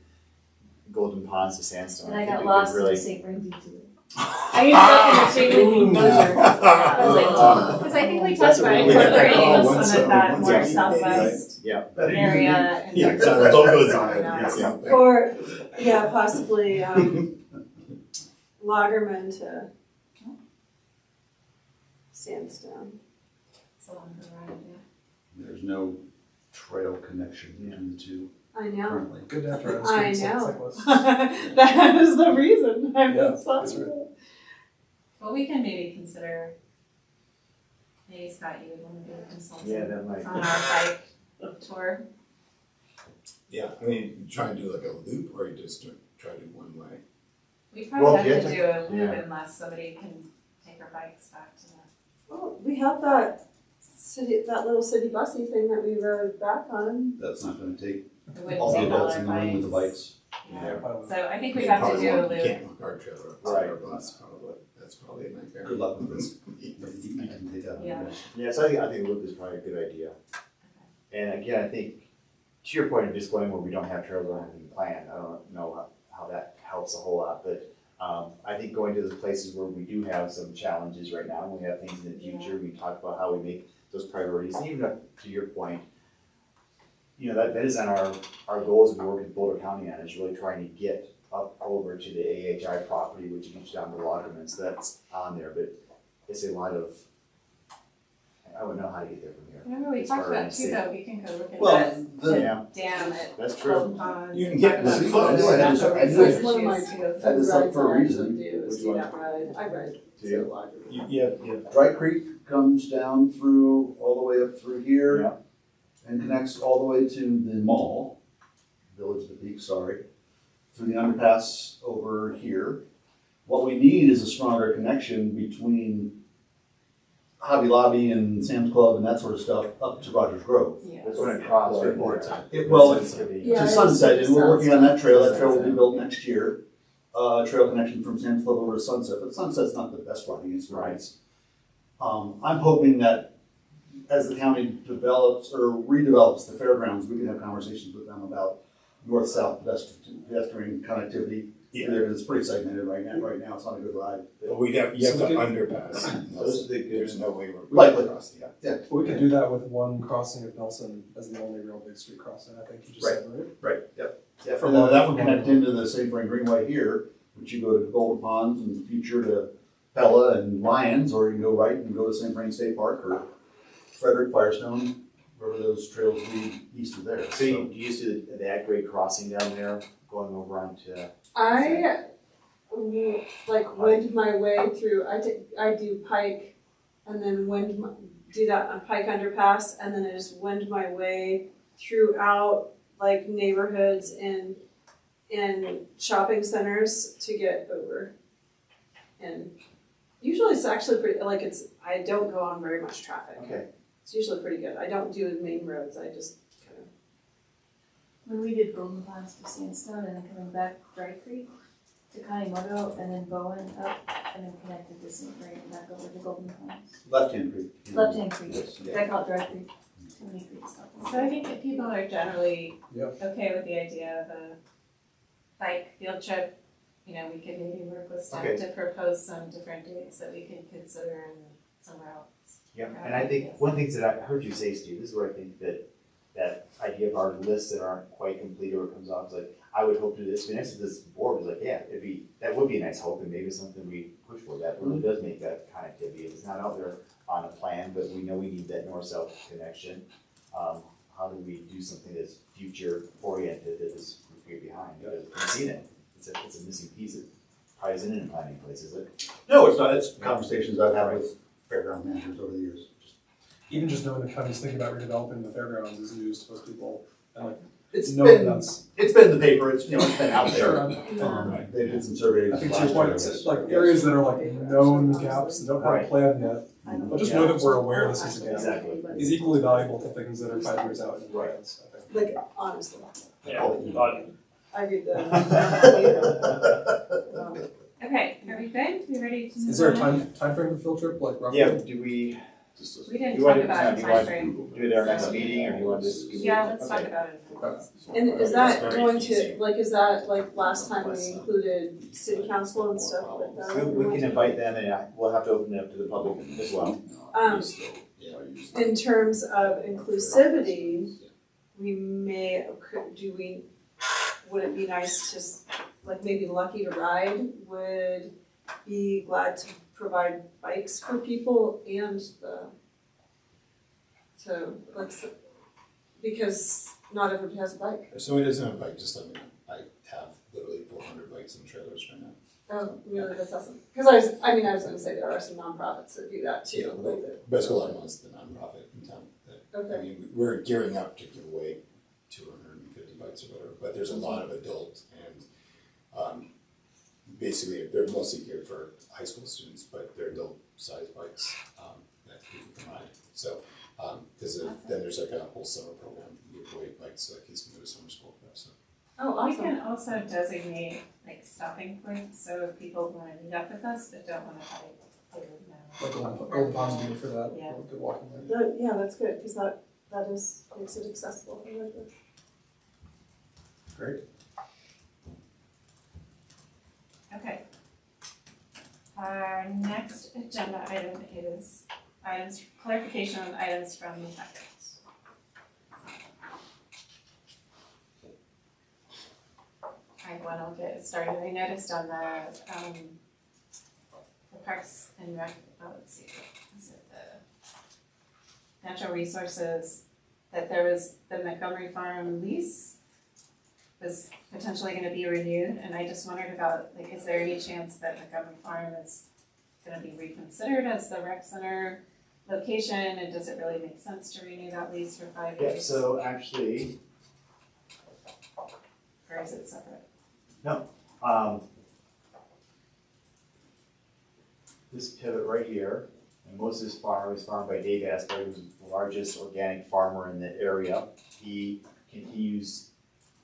Golden Ponds to Sandstone. And I think got we could lost in really- the St. Bernardine too. I ended up in the chain link enclosure. I was like, because I think we That's talked a about really good incorporating idea. some Once, of that once more a week, southwest Yeah. area. And Yeah, exactly, the logo's on it, Yeah. it's something. Or, yeah, possibly, Lagerman to Sandstone. It's a longer ride, yeah. There's no trail connection between the two I know. currently. Good to have our own I streets and know. cyclists. That is the reason I'm Yeah, obsessed that's with right. it. Well, we can maybe consider. Maybe Scott, you would want to be a consultant Yeah, that might. on our bike tour. Yeah, I mean, you try and do like a loop or you just try to do one way. We probably Well, have yeah, to do a loop yeah. unless somebody can take our bikes back to the. Well, we have that city, that little city busy thing that we rode back on. That's not gonna take It wouldn't all the take all adults our in the room with the bikes. bikes. Yeah. Probably. So I think we You have to probably do a won't- You loop. can't walk our trailer up to Right. our bus, probably, that's probably a nightmare. Good luck with this. You can take that on Yeah. your bus. Yeah, so I think loop is probably a good idea. And again, I think, to your point of just going where we don't have trails or anything planned, I don't know how that helps a whole lot, but I think going to those places where we do have some challenges right now, and we have things in the future, we talk about how we make those priorities, and even up to your point, you know, that is on our goals we work with Boulder County on, is really trying to get up over to the AHI property, which gets down to Waterman, so that's on there, but it's a lot of, I wouldn't know how to get there from here. Remember we As talked far about as too safe. though, we can go look at Well, that the, Yeah, dam at that's true. Golden Ponds. You can and get talk about the- some of I the knew I had this- natural I knew resource it- One of my issues too. had this up for a reason. Do is Which do one? that ride. I ride Do you? to Lagerman. Yeah. Dry Creek comes down through, all the way up through here. Yeah. And connects all the way to the mall, Village of the Peak, sorry, through the underpass over here. What we need is a stronger connection between Hobby Lobby and Sam's Club and that sort of stuff up to Rogers Grove. Yeah. It's going to cross Or right there. time. Well, It's gonna be- Yeah, To it Sunset, is and we're working on that trail will be Sunset. built next year. Trail connection from Sam's Club over to Sunset, but Sunset's not the best riding experience. I'm hoping that as the county develops or redevelops the fairgrounds, we can have conversations with them about north-south pedestrian connectivity. Yeah. Because it's pretty segmented right now, it's not a good ride. Well, you have the underpass. Those are the good- There's no way we're. Likely. across the- Yeah. We could do that with one crossing of Nelson as the only real big street crossing, I think you just said, right? Right, yep. And then that would connect into the St. Frank Greenway here, which you go to Golden Ponds and in the future to Pella and Lyons, or you can go right and go to St. Frank State Park or Frederick, Firestone, wherever those trails lead east of there. So you used to that grade crossing down there, going over onto. I like wend my way through. I do Pike, and then do that on Pike underpass, and then I just wend my way throughout like neighborhoods and shopping centers to get over. And usually it's actually pretty like I don't go on very much traffic. Okay. It's usually pretty good. I don't do main roads. I just kind of. When we did Golden Ponds to Sandstone and then coming back Dry Creek to Kanemoto and then Bowen up and then connected to St. Frank and back over to Golden Ponds. Left-hand creek. Left-hand creek. Yes, yeah. I call it Dry Creek. Too many creeks. So I think that people are generally Yep. okay with the idea of a bike field trip. You know, we could maybe work with staff Okay. to propose some different dates that we could consider and somewhere else. Yeah, and I think one of the things that I heard you say, Steve, this is where I think that that idea of our lists that aren't quite complete or it comes off, it's like, I would hope to, it's been nice if this board was like, yeah, that would be a nice hope and maybe something we push for that really does make that connectivity. If it's not out there on a plan, but we know we need that north-south connection. How do we do something that's future oriented that is group behind? Because we've seen it. It's a missing piece. It probably isn't in a planning place, is it? No, it's not, it's conversations I've had with fairground managers over the years. Even just knowing the county's thinking about redeveloping the fairgrounds is news to most people, and like, It's knowing been, that's. it's been in the paper, it's, it's been out Sure, there. They did some surveys. I think to your last point, year. it's like areas that are like known gaps that don't have a Right. plan yet, but just know that we're aware this is a gap. Exactly. Is equally valuable to things that are 5 years out in plans, I think. Like, honestly, Yeah, but I read the. Okay, are we good? We ready to move on? Is there a time frame for field trip, like roughly? Yeah, do we, We didn't you want talk to, about do a you want timeframe. to do it at our next meeting or do you want to just? Yeah, let's talk Okay. about it. And is that Very going easy. to, like, is that like last time we included city council and stuff like that? We can invite them and we'll have to open it up to the public as well. In terms of inclusivity, we may, would it be nice to, like, maybe Lucky to Ride would be glad to provide bikes for people and because not everybody has a bike. If somebody doesn't have a bike, just let me know. I have literally 400 bikes and trailers right now. Oh, really, that doesn't, because I was gonna say there are some nonprofits that do that too, like that. Bicycle Line is the nonprofit in town. I Okay, mean, we're gearing up to give away 250 bikes or whatever, but there's a lot of adult and basically they're mostly geared for high school students, but they're adult sized bikes that people can ride. So, because then there's like a whole summer program, you give away bikes so that kids can go to summer school for that stuff. oh, We awesome. can also designate like stopping points, so if people wanna meet up with us but don't wanna hike, they would know. Like Golden Pond's good for that, Yeah. good walking there. Yeah, that's good, because that makes it accessible. I like that. Great. Okay. Our next agenda item is clarification on items from the packet. Alright, well, I'll get started. I noticed on the Parks and Rec, let's see, is it the Natural Resources, that there was the Montgomery Farm lease was potentially gonna be renewed, and I just wondered about, like, is there any chance that Montgomery Farm is gonna be reconsidered as the rec center location, and does it really make sense to renew that lease for 5 Yeah, years? so actually, Or is it separate? this pivot right here, and most of this farm is farmed by Dave Asbury, who's the largest organic farmer in the area. He continues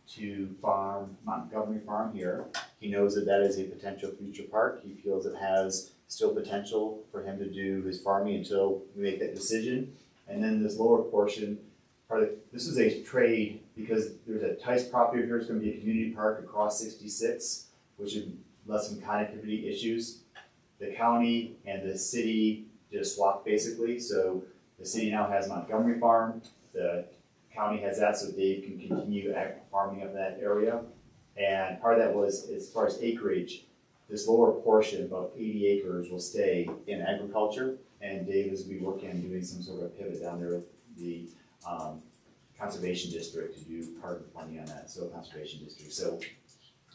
to farm Montgomery Farm here. He knows that that is a potential future park. He feels it has still potential for him to do his farming until we make that decision. And then this lower portion, this is a trade because there's a Tice property here. It's going to be a community park across 66, which would less some connectivity issues. The county and the city did a swap basically. So the city now has Montgomery Farm. The county has that, so Dave can continue farming up in that area. And part of that was, as far as acreage, this lower portion, about 80 acres, will stay in agriculture. And Dave is be working on doing some sort of pivot down there with the conservation district to do part of the funding on that, so conservation district. So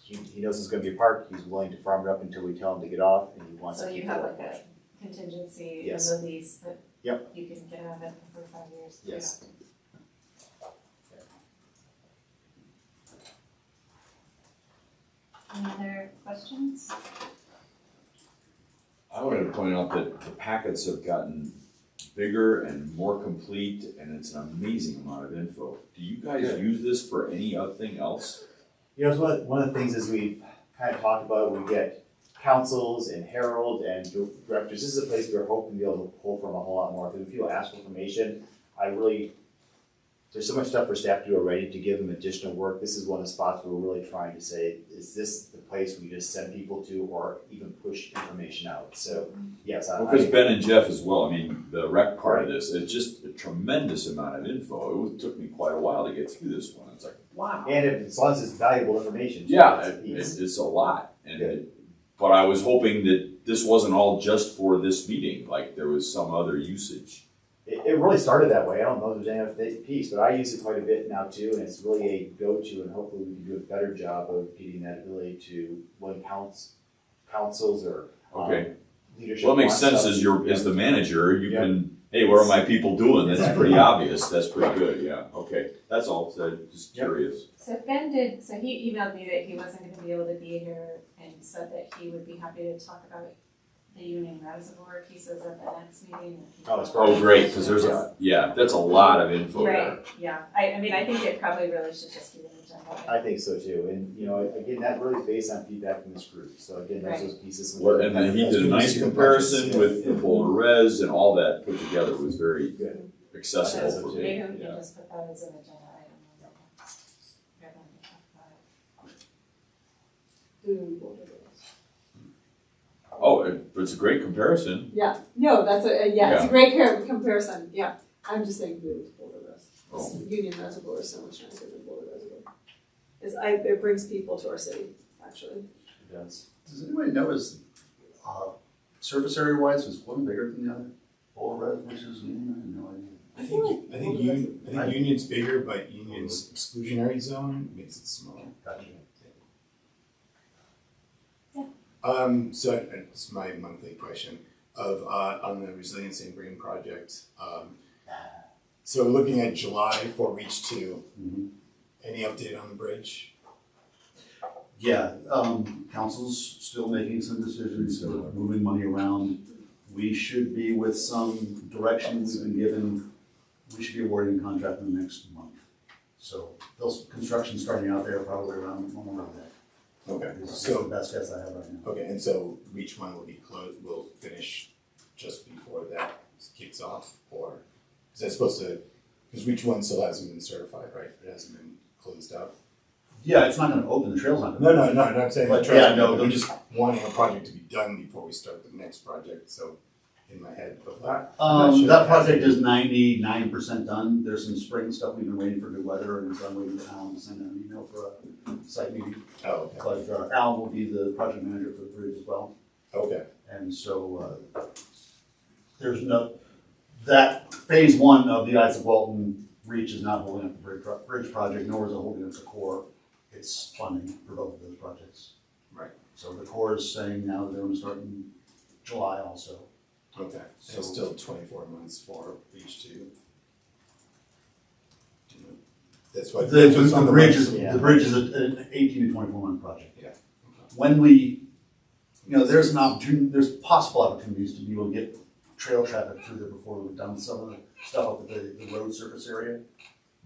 he knows it's gonna be a park, he's willing to farm it up until we tell him to get off, and he wants to So keep you have going. like a contingency in Yes. the lease that Yep. you can get out of it for 5 years? Yes. Any other questions? I wanted to point out that the packets have gotten bigger and more complete, and it's an amazing amount of info. Do you guys use this for any other thing else? You know, it's one of the things is we've kind of talked about, we get councils and Herald and directors. This is a place we're hoping to be able to pull from a whole lot more. Because if people ask for information, I really there's so much stuff for staff to do already to give them additional work. This is one of the spots where we're really trying to say, is this the place we just send people to or even push information out? So, yes, Because Ben and Jeff as well, I mean, the rec part of this, it's just a tremendous amount of info. It took me quite a while to get through this one. It's like, wow. And as long as it's valuable information. Yeah, it's a piece. it's a lot. But I was hoping that this wasn't all just for this meeting, like there was some other usage. It really started that way. I don't know if there's any other piece, but I use it quite a bit now too, and it's really a go-to, and hopefully we can do a better job of getting that ability to, when councils or Okay. leadership. Well, it makes wants sense stuff. as the manager, you Yeah. can, hey, what are my people doing? That's Exactly. pretty obvious. That's pretty good, yeah. Okay, that's all. So just Yep. curious. So he emailed me that he wasn't gonna be able to be here and said that he would be happy to talk about the Union Reservoir pieces at the next meeting. Oh, it's Oh, great, because there's that's a lot of info there. Right, yeah, I mean, I think it probably really should just be an agenda. I think so too, and again, that really is based on feedback from this group, so again, there's Right. those pieces. Well, and then he did a nice comparison with the Boulder Res and all that put together was very Good. accessible for me. Maybe we can Yeah. just put that as an agenda item. We're going to talk about it. Oh, it's a great comparison. Yeah, no, that's it's Yeah. a great comparison, yeah. I'm just saying Boone, Boulder Res. Oh. Union Reservoir is so much nicer than Boulder Reservoir. It brings people to our city, actually. It does. Does anybody know surface area wise, is one bigger than the other? Boulder Res versus Union, I have no idea. I think Union's bigger, but Union's exclusionary zone makes it smaller. Gotcha. So it's my monthly question of on the Resilience and Green project. So looking at July for Reach 2, any update on the bridge? Yeah, council's still making some decisions, so moving money around. We should be with some direction we've been given. We should be awarding a contract in the next month. So construction starting out there probably around Memorial Day. Okay, Is so the best guess I have right now. okay, and so Reach 1 will be closed. Will finish just before that kicks off, or is that supposed to? Because Reach 1 still hasn't been certified, right? It hasn't been closed up. Yeah, it's not gonna open, the trail's not No, gonna. not saying But that. yeah, no, I'm just wanting a project to be done before we start the next project. So in my head, but That project is 99% done. There's some spring stuff we've been waiting for good weather, and so I'm waiting for Alan to send an email for a site meeting. Oh, okay. But Alan will be the project manager for the bridge as well. Okay. And so there's that phase one of the Isaac Walton Reach is not holding up the bridge project, nor is it holding up the core. It's funding for both of those projects. Right. So the core is saying now that they're going to start in July also. Okay. So still 24 months for Reach 2. That's what. The bridge is an 18 to 24 month project. Yeah. When we, there's an opportunity, there's possible opportunities to be able to get trail traffic through there before we've done some of the stuff up at the road surface area.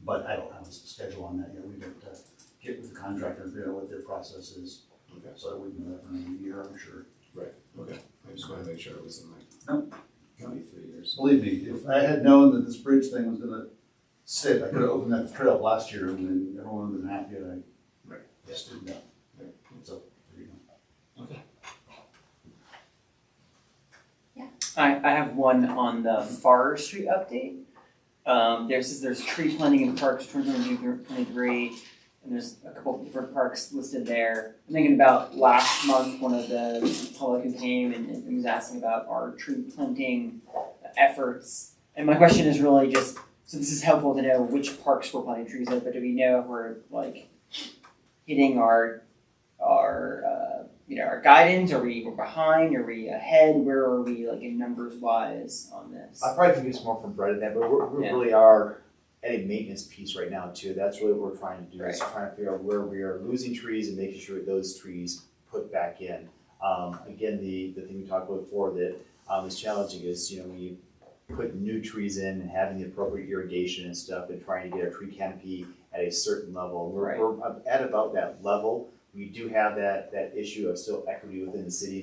But I don't have a schedule on that yet. We got to get with the contractor and figure out what their process is. Okay. So I wouldn't know that for another year, I'm sure. Right. Okay. I just want to make sure it wasn't like. Nope. Gonna be 3 years. Believe me, if I had known that this bridge thing was gonna sit, I could have opened that trail up last year and everyone would have been happy and I Right. just didn't know. Right. So, there you go. I have one on the forestry update. There's tree planting in parks 2023, and there's a couple of different parks listed there. I'm thinking about last month, one of the public who came and was asking about our tree planting efforts. And my question is really just, so this is helpful to know which parks we're planting trees at, but do we know if we're like hitting our guidance? Are we behind? Are we ahead? Where are we like in numbers wise on this? I probably think it's more from Brett and that, but we Yeah. really are at a maintenance piece right now too. That's really what we're trying to do, is Right. trying to figure out where we are losing trees and making sure those trees put back in. Again, the thing we talked about before that is challenging is, when you put new trees in and having the appropriate irrigation and stuff and trying to get our tree canopy at a certain level. Right. We're at about that level. We do have that issue of still equity within the city.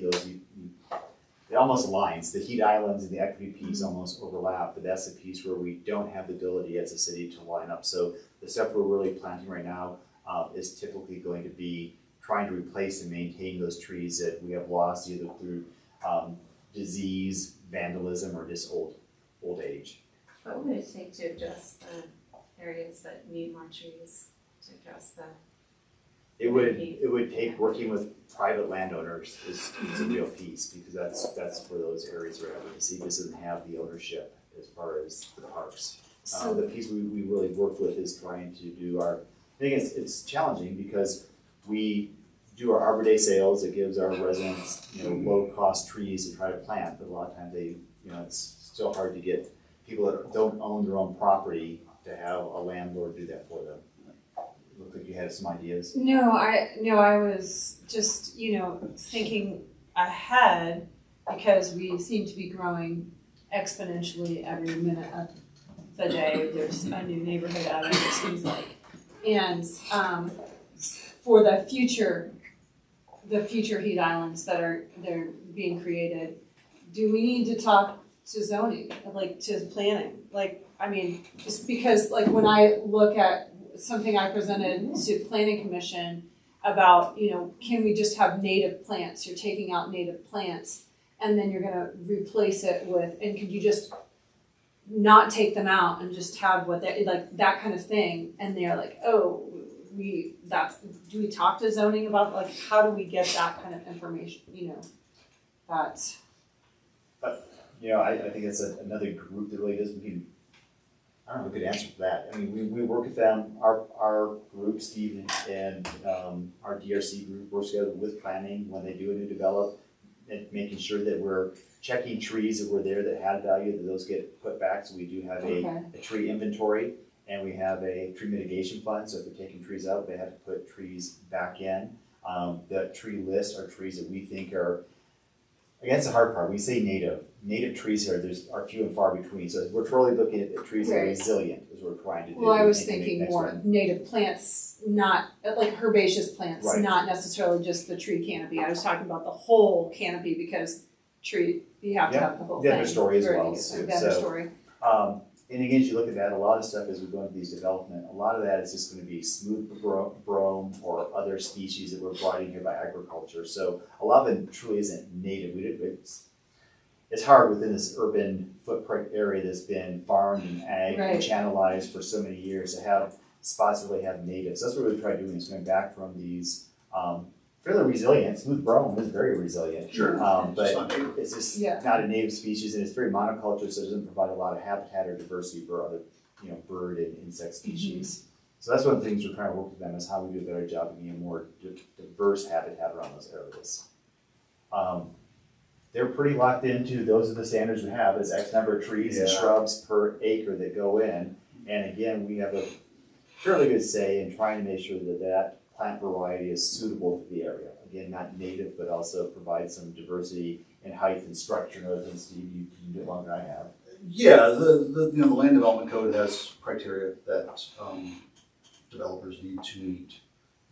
They almost aligns. The heat islands and the equity piece almost overlap, but that's the piece where we don't have the ability as a city to line up. So the stuff we're really planting right now is typically going to be trying to replace and maintain those trees that we have lost either through disease, vandalism, or just old age. What would it take to address the areas that need more trees to address the? It would take working with private landowners is a real piece, because that's where those areas are at. The city doesn't have the ownership as far as the parks. The piece we really work with is trying to do I think it's challenging because we do our Arbor Day sales. It gives our residents, low cost trees to try to plant, but a lot of times it's still hard to get people that don't own their own property to have a landlord do that for them. Looked like you had some ideas. No, I was just, thinking ahead because we seem to be growing exponentially every minute of the day. There's a new neighborhood added, it seems like. And for the future heat islands they're being created, do we need to talk to zoning, to planning? Just because when I look at something I presented to Planning Commission about, can we just have native plants? You're taking out native plants and then you're gonna replace it with, and could you just not take them out and just have what they, that kind of thing? And they're like, oh, do we talk to zoning about, how do we get that kind of information, that. I think it's another group that really doesn't need, I don't have a good answer for that. I mean, we work with them, our group, Steve and our DRC group works together with planning when they do a new develop, and making sure that we're checking trees that were there that had value, that those get put back. So we do have a tree inventory, and we have a tree mitigation fund. So if we're taking trees out, they have to put trees back in. The tree list are trees that we think are, again, it's the hard part. We say native. Native trees are few and far between. So we're really looking at trees that are resilient, is what we're trying to do. Well, I was thinking more native plants, not herbaceous plants, not necessarily just the tree canopy. I was talking about the whole canopy because you have to have the whole thing. The understory as well. The understory. And again, as you look at that, a lot of stuff as we go into these development, a lot of that is just going to be smooth brome or other species that were brought in here by agriculture. So a lot of it truly isn't native. It's hard within this urban footprint area that's been farmed and ag and channelized for so many years to have spots that really have natives. That's what we try doing, is going back from these fairly resilient. Smooth brome is very resilient. Sure. But it's just not a native species, and it's very monoculture, so it doesn't provide a lot of habitat or diversity for other, bird and insect species. So that's one of the things we're trying to work with them, is how we do a better job of being a more diverse habitat around those areas. They're pretty locked into, those are the standards we have, is X number of trees and shrubs per acre that go in. And again, we have a fairly good say in trying to make sure that plant variety is suitable to the area. Again, not native, but also provide some diversity in height and structure and other things. Steve, you can do it longer than I have. Yeah, the land development code has criteria that developers need to meet.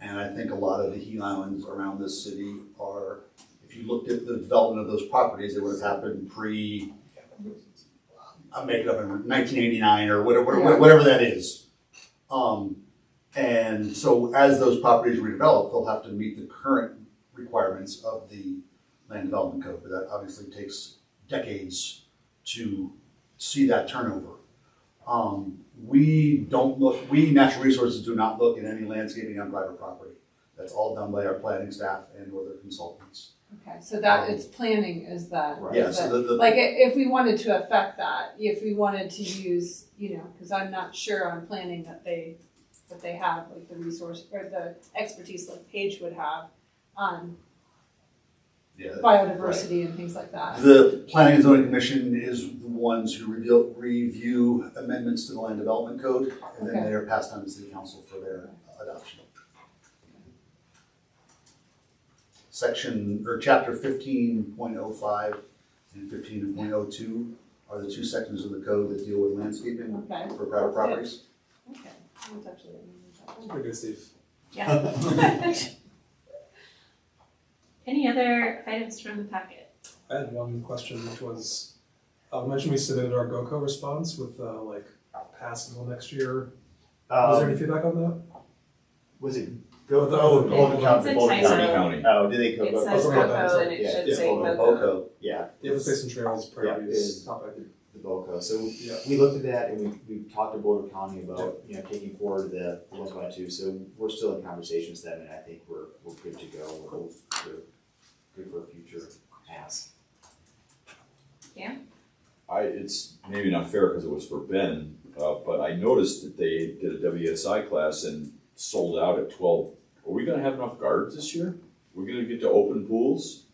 And I think a lot of the heat islands around this city are, if you looked at the development of those properties, it would have happened I'll make it up, in 1989 or whatever that is. And so as those properties redevelop, they'll have to meet the current requirements of the land development code, but that obviously takes decades to see that turnover. We Natural Resources do not look at any landscaping on private property. That's all done by our planning staff and or their consultants. Okay, so that it's planning is that. Right. Yeah, so if we wanted to affect that, if we wanted to use, because I'm not sure on planning that they have the resource or the expertise like Paige would have on biodiversity and things like that. The Planning and Zoning Commission is the ones who review amendments to the land development code, and then they are passed on to City Council for their adoption. Chapter 15.05 and 15.02 are the two sections of the code that deal with landscaping for private properties. Okay, that's actually Pretty good, Steve. Yeah. Any other items from the packet? I had one question, which was, I mentioned we submitted our GoCo response with pass until next year. Was there any feedback on that? Was it Oh, Golden County? It's a Golden typo. County. County. Oh, did they It go? says okay, GoCo and it yeah, should yeah, say GoCo. GoCo. Yeah. The Open Space and Trails priorities is- topic. The BOCO. So Yeah. we looked at that and we talked to Boulder County about, taking forward the 122. So we're still in conversation with them and I think we're good to go. We're good for a future pass. It's maybe not fair because it was for Ben, but I noticed that they did a WSI class and sold out at 12. Are we gonna have enough guards this year? We're gonna get to open pools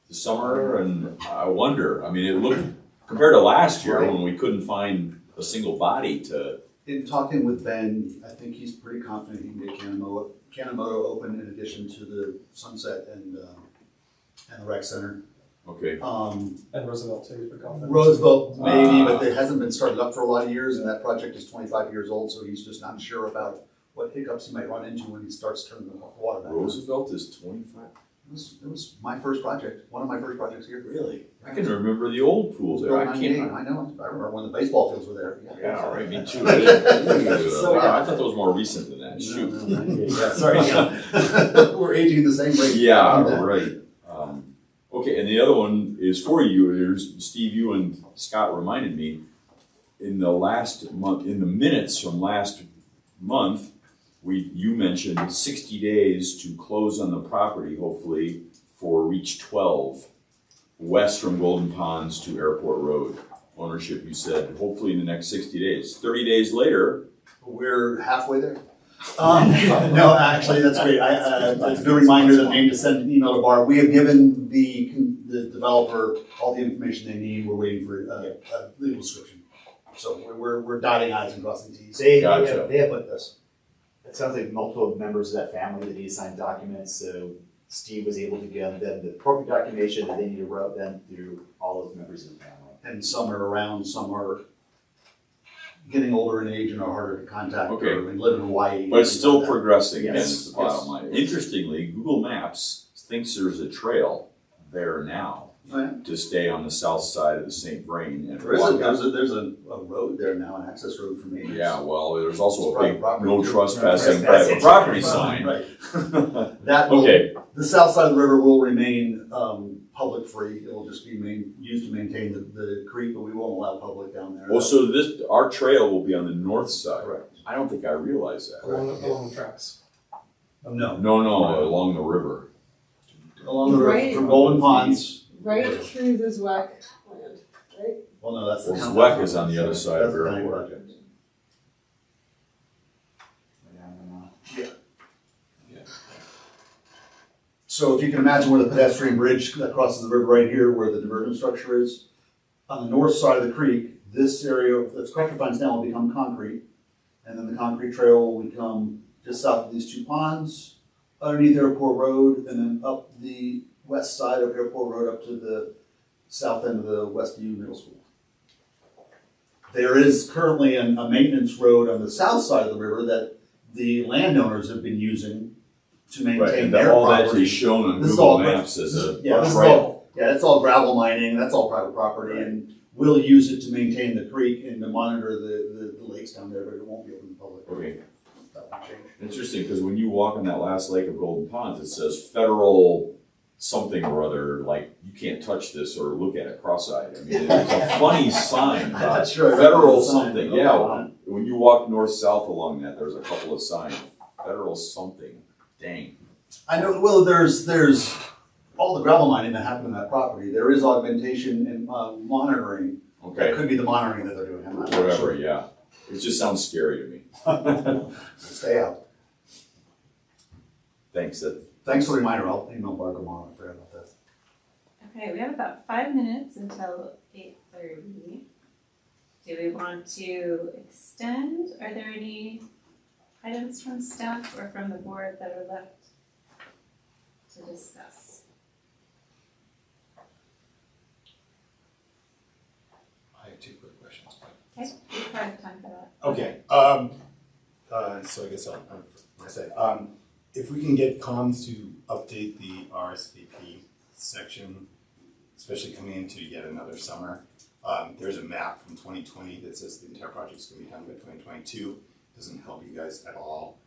this summer, and I wonder, I mean, it looked, compared to last year when we couldn't find a single body to, In talking with Ben, I think he's pretty confident he can get Kanemoto open in addition to the Sunset and the rec center. okay. And Roosevelt too, for confidence. Roosevelt maybe, but it hasn't been started up for a lot of years, and that project is 25 years old, so he's just not sure about what hiccups he might run into when he starts turning the water back on. Roosevelt is 25. It was my first project, one of my first projects here. Really? I can remember the old pools there. I I can't. know, I remember when the baseball fields were there. Yeah, all right, me too. So, Wow, yeah. I thought that was more recent than that. Shoot. Yeah, sorry, yeah. We're aging at the same rate. Yeah, right. Okay, and the other one is for you. There's Steve, you and Scott reminded me in the last month, in the minutes from last month, you mentioned 60 days to close on the property, hopefully, for Reach 12, west from Golden Ponds to Airport Road. Ownership, you said, hopefully in the next 60 days. 30 days later, We're halfway there. No, actually, that's great. It's a good reminder that maybe to send an email to Bar. We have given the developer all the information they need. We're waiting for a legal description. So we're dotting i's and crossing t's. They Gotcha. have put this. It sounds like multiple members of that family that need to sign documents, so Steve was able to give them the appropriate documentation that they need to route them through all those members of the family. And some are around, some are getting older in age and are harder to contact. Okay. Or live in Hawaii. but it's still Like that. progressing, Yes, and it's the bottom yes. line. Interestingly, Google Maps thinks there's a trail there now Oh, yeah. to stay on the south side of the St. Vrain. And There is walk a, out. there's a road there now, an access road for me. Yeah, well, there's also It's a big private property, no too. trespassing Trespassing. private property sign. Right. That will, Okay, the south side of the river will remain public free. It will just be used to maintain the creek, but we won't allow public down there. well, so our trail will be on the north side. Correct. I don't think I realized that. Along the tracks. No, No, along the river. along the river Right. from Golden Ponds. Right through the ZWAC land, right? Well, no, that's the Well, county. Zweck is on the other side of That's the county Airport. project. So if you can imagine where the pedestrian bridge that crosses the river right here, where the diversion structure is, on the north side of the creek, this area that's Cracker Pines now will become concrete. And then the concrete trail will become just south of these two ponds, underneath Airport Road, and then up the west side of Airport Road up to the south end of the Westview Middle School. There is currently a maintenance road on the south side of the river that the landowners have been using to Right, maintain and their all that property. is shown on This is Google all- Maps as a Yeah, this is trail. all, yeah, that's all gravel mining, that's all private property, and we'll use it to maintain the creek and to monitor the lakes down there, but it won't be open to the public. Okay, That won't change. interesting, because when you walk on that last lake of Golden Ponds, it says federal something or other, like, you can't touch this or look at it cross-eyed. I mean, there's a funny sign I'm about not sure. I federal remember the sign. something, Oh, yeah. wow. When you walk north-south along that, there's a couple of signs, federal something, dang. I know, well, there's all the gravel mining that happened on that property, there is augmentation and monitoring. That Okay, could be the monitoring that they're doing, I'm not whatever, sure. yeah. It just sounds scary to me. Stay out. Thanks, Thanks for the reminder, I'll email Barb tomorrow, I forgot about that. Okay, we have about 5 minutes until 8:30. Do we want to extend? Are there any items from staff or from the board that are left to discuss? I have two quick questions. Okay, we probably have time for that. Okay, so I guess I said, if we can get comms to update the RSVP section especially coming into yet another summer. There's a map from 2020 that says the entire project's gonna be done by 2022. Doesn't help you guys at all.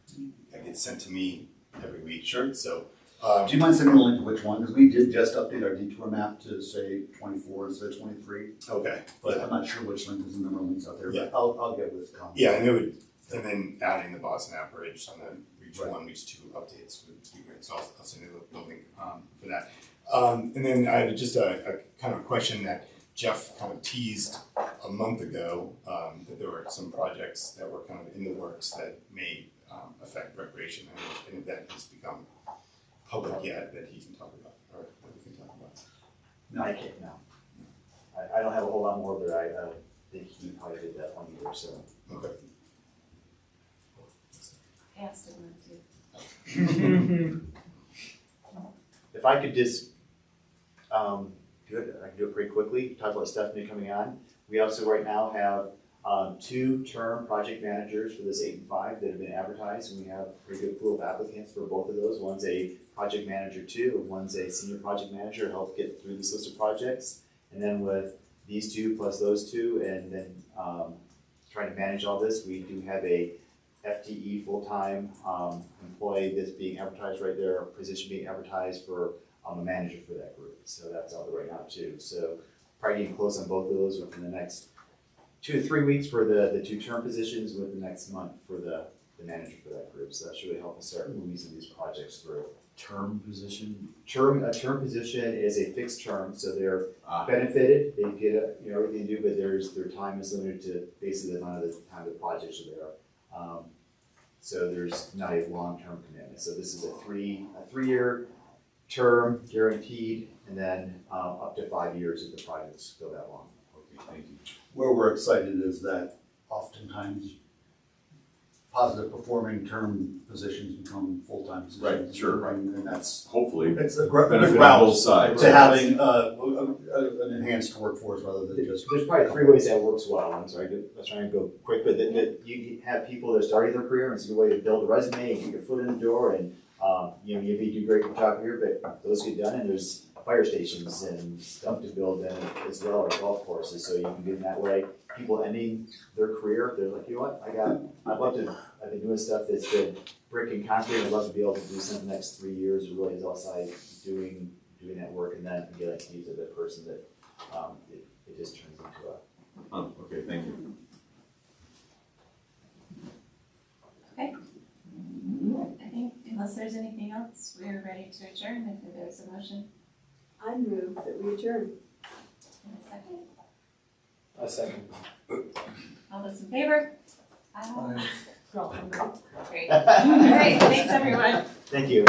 That gets sent to me every week. Sure. So, Do you mind sending me a link to which one? Because we did just update our detour map to say 24 instead of 23. okay. But I'm not sure which link, there's a number of links out there, Yeah. but I'll get with Colin. Yeah, and it would, and then adding the Boston app bridge on the Reach Right. 1, Reach 2 updates would be great, so I'll send you the link for that. And then I had just a kind of question that Jeff kind of teased a month ago, that there were some projects that were kind of in the works that may affect recreation. I don't know if any of that has become public yet that he can talk about, or that we can talk about. No, I can't, no. I don't have a whole lot more, but I think he probably did that 1 year or so. Okay. I asked him that too. If I could just, do it, I can do it pretty quickly, talk about Stephanie coming on. We also right now have 2 term project managers for this 8 and 5 that have been advertised, and we have a pretty good pool of applicants for both of those. One's a project manager 2, and one's a senior project manager to help get through this list of projects. And then with these 2 plus those 2, and then trying to manage all this, we do have a FTE full-time employee that's being advertised right there, a position being advertised for a manager for that group. So that's out there right now too. So probably getting close on both of those within the next 2 to 3 weeks for the 2 term positions, with the next month for the manager for that group. So that should really help us start moving some of these projects through. Term position. A term position is a fixed term, so they're benefited, they get everything to do, but their time is limited to basically the amount of the time the projects are there. So there's not a long-term commitment. So this is a 3-year term guaranteed, and then up to 5 years if the projects go that long. Okay, thank you. Where we're excited is that oftentimes positive performing term positions become full-time positions. Right, sure. And that's, Hopefully, it's a benefit good on both route sides. to having an enhanced workforce rather than just. There's probably 3 ways that works well. I'm sorry, I was trying to go quick, but that you have people that are starting their career, and it's a good way to build a resume and get your foot in the door, and maybe you do a great job here, but those get done, and there's fire stations and stuff to build in as well, or golf courses, so you can get in that way. People ending their career, they're like, you know what, I've been doing stuff that's been brick and concrete, I'd love to be able to do something the next 3 years, or really is outside doing that work, and then be like you to the person that it just turns into a. Oh, okay, thank you. Okay. I think unless there's anything else, we're ready to adjourn if there's a motion. I move that we adjourn. In a second. A second. All those in favor? Aye. Great. All right, thanks everyone. Thank you.